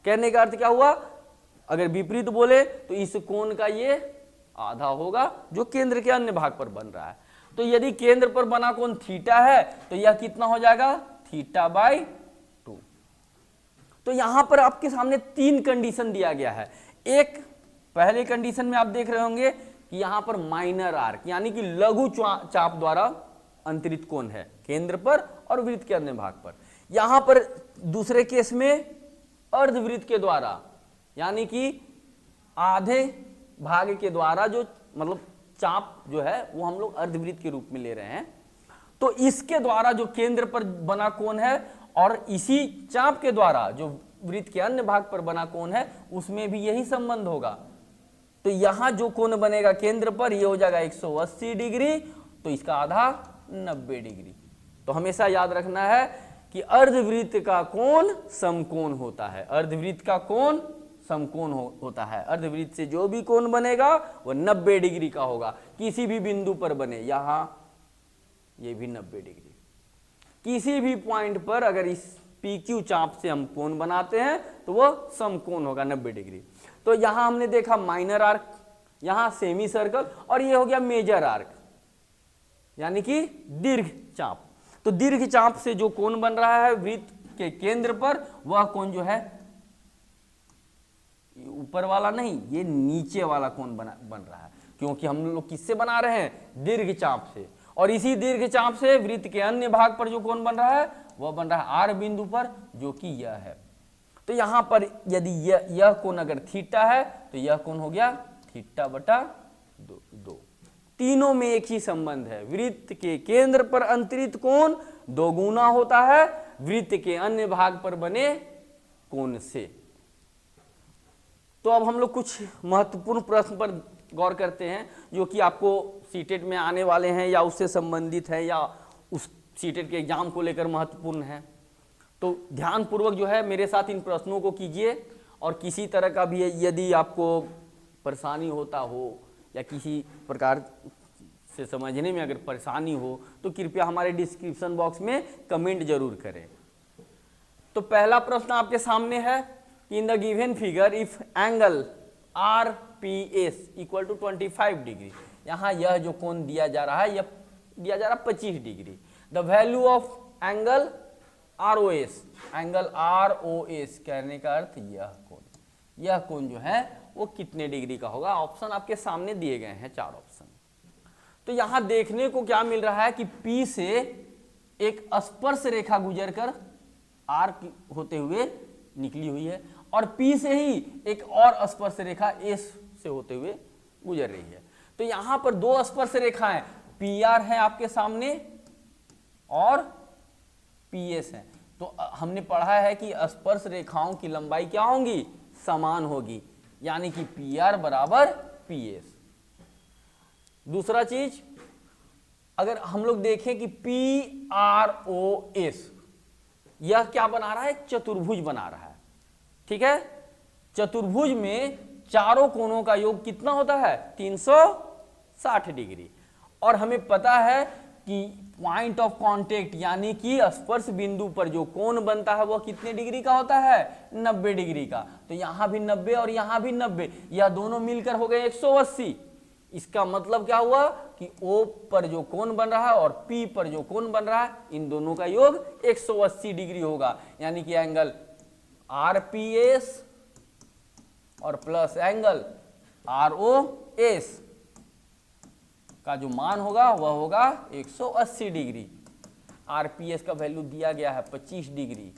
[SPEAKER 1] कहने का अर्थ क्या हुआ, अगर विपरीत बोले तो इस कोण का ये आधा होगा जो केंद्र के अन्य भाग पर बन रहा है। तो यदि केंद्र पर बना कोण थीटा है तो यह कितना हो जाएगा, θ/2। तो यहां पर आपके सामने तीन कंडीशन दिया गया है। एक पहले कंडीशन में आप देख रहे होंगे कि यहां पर माइनर आर्क यानी कि लघु चाप द्वारा अंतरित कोण है केंद्र पर और वृत्त के अन्य भाग पर। यहां पर दूसरे केस में अर्धवृत्त के द्वारा यानी कि आधे भाग के द्वारा जो मतलब चाप जो है वो हम लोग अर्धवृत्त के रूप में ले रहे हैं। तो इसके द्वारा जो केंद्र पर बना कोण है और इसी चाप के द्वारा जो वृत्त के अन्य भाग पर बना कोण है उसमें भी यही संबंध होगा। तो यहां जो कोण बनेगा केंद्र पर ये हो जाएगा 180 डिग्री, तो इसका आधा 90 डिग्री। तो हमेशा याद रखना है कि अर्धवृत्त का कोण समकोण होता है, अर्धवृत्त का कोण समकोण होता है। अर्धवृत्त से जो भी कोण बनेगा वो 90 डिग्री का होगा, किसी भी बिंदु पर बने। यहां ये भी 90 डिग्री, किसी भी पॉइंट पर अगर इस PQ चाप से हम कोण बनाते हैं तो वो समकोण होगा 90 डिग्री। तो यहां हमने देखा माइनर आर्क, यहां सेमी सर्कल, और ये हो गया मेजर आर्क यानी कि दीर्घ चाप। तो दीर्घ चाप से जो कोण बन रहा है वृत्त के केंद्र पर, वह कोण जो है ऊपर वाला नहीं, ये नीचे वाला कोण बन रहा है, क्योंकि हम लोग किससे बना रहे हैं? दीर्घ चाप से। और इसी दीर्घ चाप से वृत्त के अन्य भाग पर जो कोण बन रहा है वह बन रहा है R बिंदु पर, जो कि यह है। तो यहां पर यदि यह कोण अगर थीटा है तो यह कोण हो गया थीटा बटा 2। तीनों में एक ही संबंध है, वृत्त के केंद्र पर अंतरित कोण 2 गुना होता है वृत्त के अन्य भाग पर बने कोण से। तो अब हम लोग कुछ महत्वपूर्ण प्रश्न पर गौर करते हैं जो कि आपको सीटेट में आने वाले हैं या उससे संबंधित है या उस सीटेट के एग्जाम को लेकर महत्वपूर्ण है। तो ध्यानपूर्वक जो है मेरे साथ इन प्रश्नों को कीजिए, और किसी तरह का भी यदि आपको परेशानी होता हो या किसी प्रकार से समझने में अगर परेशानी हो तो कृपया हमारे डिस्क्रिप्शन बॉक्स में कमेंट जरूर करें। तो पहला प्रश्न आपके सामने है, in the given figure if angle RPS equal to 25 degree, यहाँ यह जो कोण दिया जा रहा है यह दिया जा रहा है 25 degree. The value of angle ROS, angle ROS कहने का अर्थ यह कोण जो है वो कितने डिग्री का होगा। ऑप्शन आपके सामने दिए गए हैं, 4 ऑप्शन। तो यहां देखने को क्या मिल रहा है कि P से एक स्पर्श रेखा गुजरकर R होते हुए निकली हुई है, और P से ही एक और स्पर्श रेखा S से होते हुए गुजर रही है। तो यहां पर 2 स्पर्श रेखाएं PR है आपके सामने और PS है। तो हमने पढ़ा है कि स्पर्श रेखाओं की लंबाई क्या होगी? समान होगी, यानी कि PR बराबर PS। दूसरा चीज, अगर हम लोग देखें कि PROS यह क्या बना रहा है? चतुर्भुज बना रहा है, ठीक है। चतुर्भुज में चारों कोणों का योग कितना होता है? 360 डिग्री। और हमें पता है कि पॉइंट ऑफ कांटेक्ट यानी कि स्पर्श बिंदु पर जो कोण बनता है वह कितने डिग्री का होता है? 90 डिग्री का। तो यहां भी 90 और यहां भी 90, यह दोनों मिलकर हो गए 180। इसका मतलब क्या हुआ कि O पर जो कोण बन रहा है और P पर जो कोण बन रहा है, इन दोनों का योग 180 डिग्री होगा, यानी कि एंगल RPS और प्लस एंगल ROS का जो मान होगा वह होगा 180 डिग्री। RPS का वैल्यू दिया गया है 25 डिग्री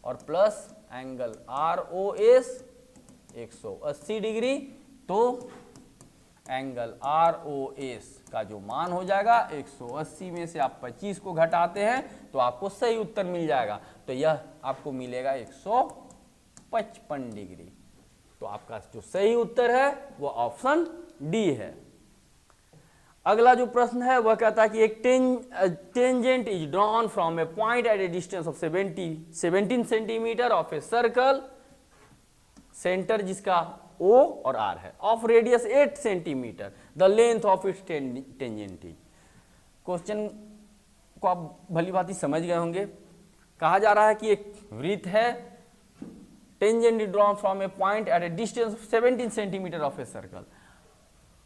[SPEAKER 1] और प्लस एंगल ROS 180 डिग्री। तो एंगल ROS का जो मान हो जाएगा 180 में से आप 25 को घटाते हैं तो आपको सही उत्तर मिल जाएगा। तो यह आपको मिलेगा 155 डिग्री। तो आपका जो सही उत्तर है वो ऑप्शन डी है। अगला जो प्रश्न है वह कहता है कि एक tangent is drawn from a point at a distance of 17 centimetre of a circle, centre जिसका O और R है, of radius 8 centimetre, the length of its tangent is. Question को आप भली भांति समझ गए होंगे। कहा जा रहा है कि एक वृत्त है, tangent is drawn from a point at a distance of 17 centimetre of a circle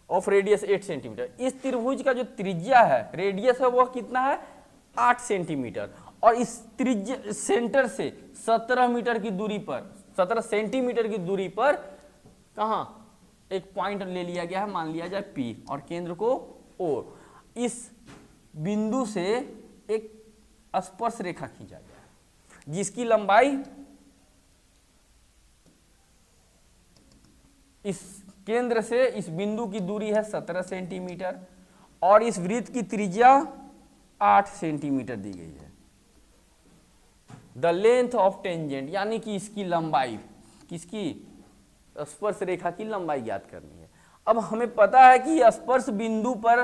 [SPEAKER 1] of radius 8 centimetre. इस त्रिभुज का जो त्रिज्या है, रेडियस है, वह कितना है? 8 सेंटीमीटर। और इस त्रिज्या सेंटर से 17 मीटर की दूरी पर, 17 सेंटीमीटर की दूरी पर कहाँ, एक पॉइंट ले लिया गया है, मान लिया जाए P, और केंद्र को O। इस बिंदु से एक स्पर्श रेखा खींचा गया है जिसकी लंबाई इस केंद्र से इस बिंदु की दूरी है 17 सेंटीमीटर और इस वृत्त की त्रिज्या 8 सेंटीमीटर दी गई है। द लेंथ ऑफ टेंजेंट, यानी कि इसकी लंबाई, किसकी, स्पर्श रेखा की लंबाई ज्ञात करनी है। अब हमें पता है कि स्पर्श बिंदु पर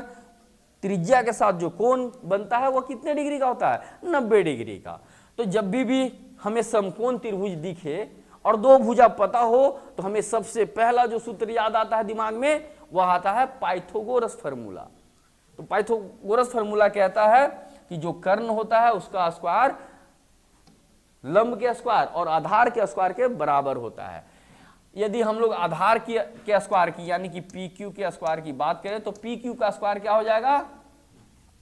[SPEAKER 1] त्रिज्या के साथ जो कोण बनता है वह कितने डिग्री का होता है, 90 डिग्री का। तो जब भी हमें समकोण त्रिभुज दिखे और दो भुजा पता हो तो हमें सबसे पहला जो सूत्र याद आता है दिमाग में वह आता है पाइथागोरस फार्मूला। तो पाइथागोरस फार्मूला कहता है कि जो कर्ण होता है उसका स्क्वायर लंब के स्क्वायर और आधार के स्क्वायर के बराबर होता है। यदि हम लोग आधार के स्क्वायर की यानी कि पी क्यू के स्क्वायर की बात करें तो पी क्यू का स्क्वायर क्या हो जाएगा,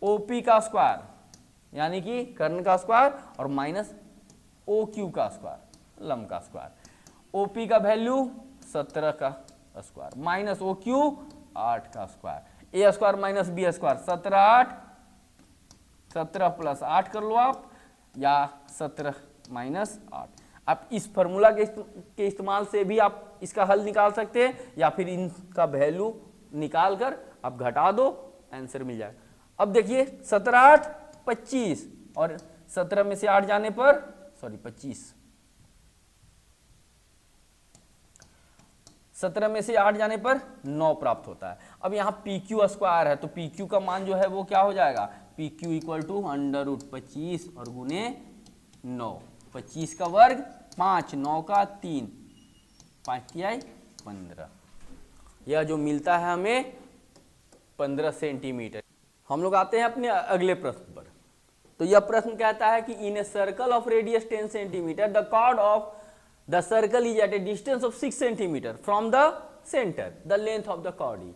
[SPEAKER 1] ओपी का स्क्वायर यानी कि कर्ण का स्क्वायर और माइनस ओ क्यू का स्क्वायर लंब का स्क्वायर। ओपी का वैल्यू 17 का स्क्वायर माइनस ओ क्यू 8 का square, A square minus B square 17 8, 17 plus 8 कर लो आप, या 17 माइनस 8। आप इस फॉर्मूला के इस्तेमाल से भी आप इसका हल निकाल सकते हैं या फिर इनका वैल्यू निकाल कर आप घटा दो, आंसर मिल जाएगा। अब देखिए 17 8 25 और 17 में से 8 जाने पर 25, 17 में से 8 जाने पर 9 प्राप्त होता है। अब यहाँ पी क्यू स्क्वायर है तो पी क्यू का मान जो है वो क्या हो जाएगा, पी क्यू इक्वल टू √25 और गुने 9, 25 का वर्ग 5, 9 का 3, 5 तिहाई 15, यह जो मिलता है हमें 15 सेंटीमीटर। हम लोग आते हैं अपने अगले प्रश्न पर। तो यह प्रश्न कहता है कि in a circle of radius 10 centimetre the chord of the circle is at a distance of 6 centimetre from the centre, the length of the chord is.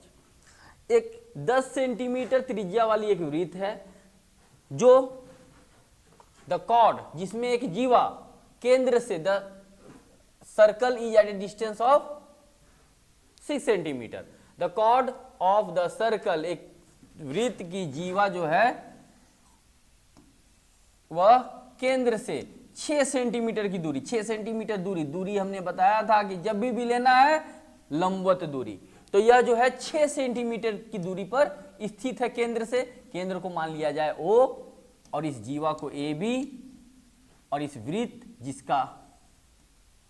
[SPEAKER 1] एक 10 सेंटीमीटर त्रिज्या वाली एक वृत्त है जो द कॉर्ड जिसमें एक जीवा केंद्र से the circle is at a distance of 6 centimetre. The chord of the circle, एक वृत्त की जीवा जो है वह केंद्र से 6 सेंटीमीटर की दूरी, 6 सेंटीमीटर दूरी हमने बताया था कि जब भी लेना है लंबवत दूरी, तो यह जो है 6 सेंटीमीटर की दूरी पर स्थित है केंद्र से। केंद्र को मान लिया जाए O और इस जीवा को AB और इस वृत्त जिसका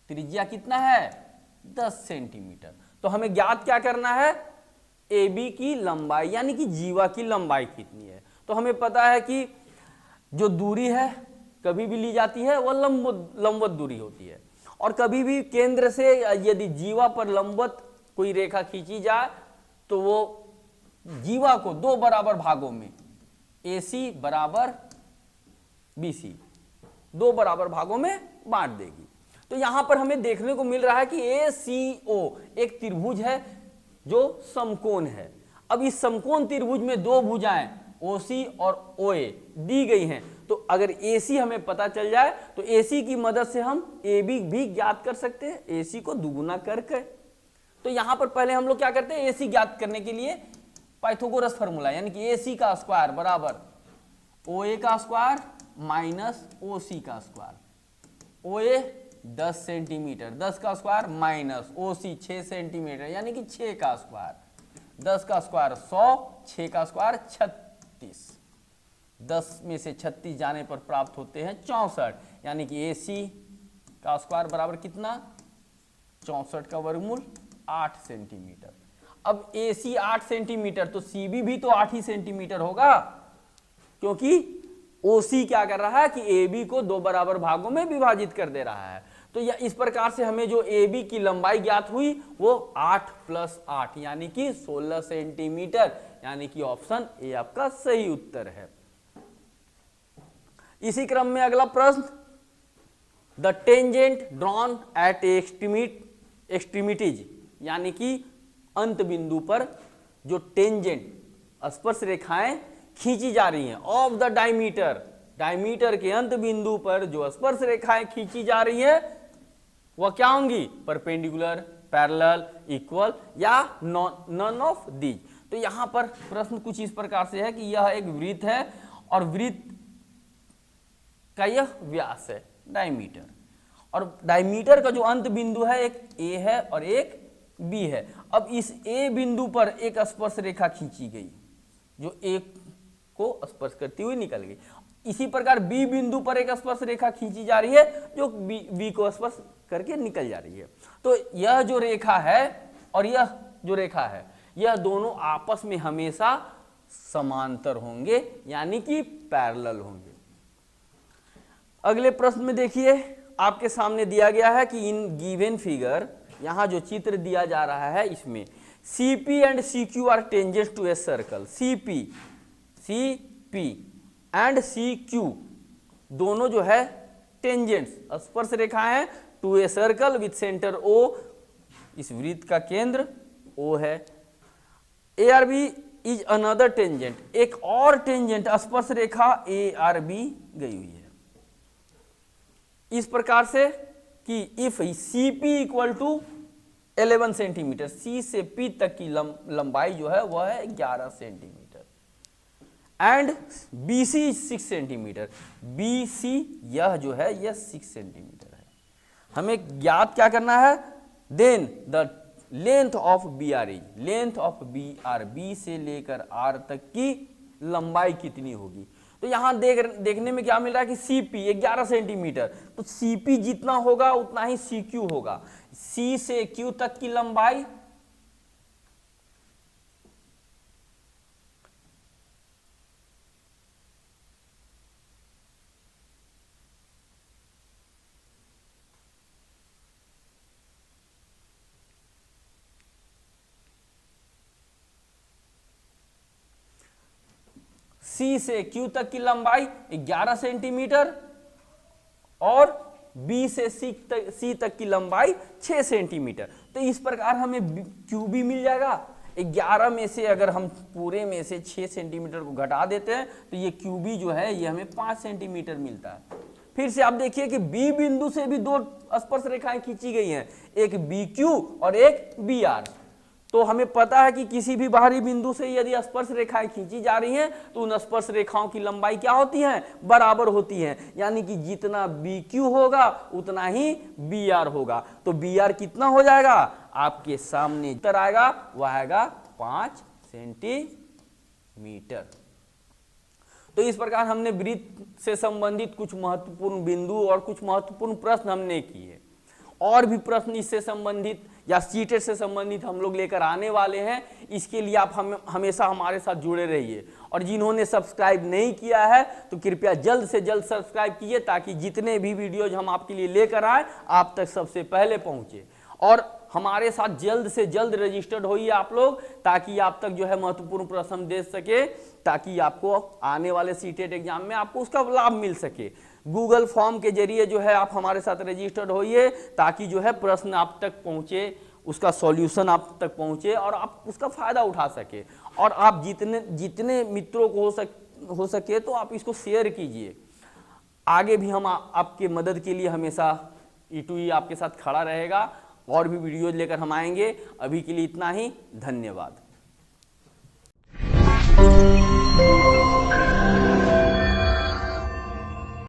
[SPEAKER 1] त्रिज्या कितना है 10 सेंटीमीटर। तो हमें ज्ञात क्या करना है, AB की लंबाई यानी कि जीवा की लंबाई कितनी है। तो हमें पता है कि जो दूरी है कभी भी ली जाती है वह लंबवत दूरी होती है, और कभी भी केंद्र से यदि जीवा पर लंबवत कोई रेखा खींची जाए तो वो जीवा को 2 बराबर भागों में AC बराबर BC 2 बराबर भागों में बांट देगी। तो यहां पर हमें देखने को मिल रहा है कि ACO एक त्रिभुज है जो समकोण है। अब इस समकोण त्रिभुज में 2 भुजाएं OC और OA दी गई हैं, तो अगर AC हमें पता चल जाए तो AC की मदद से हम AB भी ज्ञात कर सकते हैं, AC को दुगुना करके। तो यहां पर पहले हम लोग क्या करते हैं, AC ज्ञात करने के लिए पाइथागोरस फार्मूला यानी कि AC का स्क्वायर बराबर OA का स्क्वायर माइनस OC का स्क्वायर। OA 10 सेंटीमीटर, 10 का स्क्वायर माइनस OC 6 सेंटीमीटर यानी कि 6 का स्क्वायर, 10 का स्क्वायर 100, 6 का स्क्वायर 36, 10 में से 36 जाने पर प्राप्त होते हैं 64 यानी कि AC का स्क्वायर बराबर कितना 64 का वर्गमूल 8 सेंटीमीटर। अब AC 8 सेंटीमीटर तो CB भी तो 8 ही सेंटीमीटर होगा, क्योंकि OC क्या कर रहा है कि AB को 2 बराबर भागों में विभाजित कर दे रहा है। तो यह इस प्रकार से हमें जो AB की लंबाई ज्ञात हुई वो 8 + 8 यानी कि 16 सेंटीमीटर, यानी कि ऑप्शन ए आपका सही उत्तर है। इसी क्रम में अगला प्रश्न, the tangent drawn at extremities यानी कि अंत बिंदु पर जो टेंजेंट स्पर्श रेखाएं खींची जा रही हैं ऑफ द डायमीटर के अंत बिंदु पर जो स्पर्श रेखाएं खींची जा रही है वह क्या होंगी, परपेंडिकुलर पैरेलल, इक्वल या नॉन ऑफ दीज। तो यहां पर प्रश्न कुछ इस प्रकार से है कि यह एक वृत्त है और वृत्त का यह व्यास है डायमीटर, और डायमीटर का जो अंत बिंदु है एक ए है और एक बी है। अब इस ए बिंदु पर एक स्पर्श रेखा खींची गई जो ए को स्पर्श करती हुई निकल गई। इसी प्रकार बी बिंदु पर एक स्पर्श रेखा खींची जा रही है जो बी को स्पर्श करके निकल जा रही है। तो यह जो रेखा है और यह जो रेखा है, यह दोनों आपस में हमेशा समांतर होंगे, यानी कि पैरेलल होंगे। अगले प्रश्न में देखिए, आपके सामने दिया गया है कि इन गिवन फिगर, यहां जो चित्र दिया जा रहा है इसमें CP and CQ are tangents to a circle. CP and CQ दोनों जो है टेंजेंट्स, स्पर्श रेखा है to a circle with centre O, इस वृत्त का केंद्र O है। ARB इज अनदर टेंजेंट, एक और टेंजेंट स्पर्श रेखा ARB गई हुई है इस प्रकार से कि if CP equal to 11 centimetre, C से P तक की लंबाई जो है वह है 11 centimetre, and BC 6 centimetre, BC यह जो है यह 6 सेंटीमीटर है। हमें ज्ञात क्या करना है, then the length of BR, length of BR, B से लेकर R तक की लंबाई कितनी होगी। तो यहां देखने में क्या मिल रहा है कि CP 11 सेंटीमीटर, तो CP जितना होगा उतना ही CQ होगा। C से Q तक की लंबाई C से Q तक की लंबाई 11 सेंटीमीटर और B से C तक की लंबाई 6 सेंटीमीटर। तो इस प्रकार हमें QB मिल जाएगा। 11 में से अगर हम पूरे में से 6 सेंटीमीटर को घटा देते हैं तो ये QB जो है ये हमें 5 सेंटीमीटर मिलता है। फिर से आप देखिए कि B बिंदु से भी दो स्पर्श रेखाएं खींची गई हैं, एक BQ और एक BR। तो हमें पता है कि किसी भी बाहरी बिंदु से यदि स्पर्श रेखाएं खींची जा रही हैं तो उन स्पर्श रेखाओं की लंबाई क्या होती है, बराबर होती है, यानी कि जितना BQ होगा उतना ही BR होगा। तो BR कितना हो जाएगा, आपके सामने उत्तर आएगा वह आएगा 5 सेंटीमीटर। तो इस प्रकार हमने वृत्त से संबंधित कुछ महत्वपूर्ण बिंदु और कुछ महत्वपूर्ण प्रश्न हमने किए। और भी प्रश्न इससे संबंधित या सीटेट से संबंधित हम लोग लेकर आने वाले हैं। इसके लिए आप हमेशा हमारे साथ जुड़े रहिए, और जिन्होंने सब्सक्राइब नहीं किया है तो कृपया जल्द से जल्द सब्सक्राइब कीजिए ताकि जितने भी वीडियोज हम आपके लिए लेकर आए आप तक सबसे पहले पहुंचे। और हमारे साथ जल्द से जल्द रजिस्टर्ड होइए आप लोग, ताकि आप तक जो है महत्वपूर्ण प्रश्न दे सके, ताकि आपको आने वाले सीटेट एग्जाम में आपको उसका लाभ मिल सके। गूगल फॉर्म के जरिए जो है आप हमारे साथ रजिस्टर्ड होइए ताकि जो है प्रश्न आप तक पहुंचे, उसका सॉल्यूशन आप तक पहुंचे और आप उसका फायदा उठा सके। और आप जितने मित्रों को हो सके तो आप इसको शेयर कीजिए। आगे भी हम आपके मदद के लिए हमेशा E2E आपके साथ खड़ा रहेगा। और भी वीडियोज लेकर हम आएंगे। अभी के लिए इतना ही, धन्यवाद।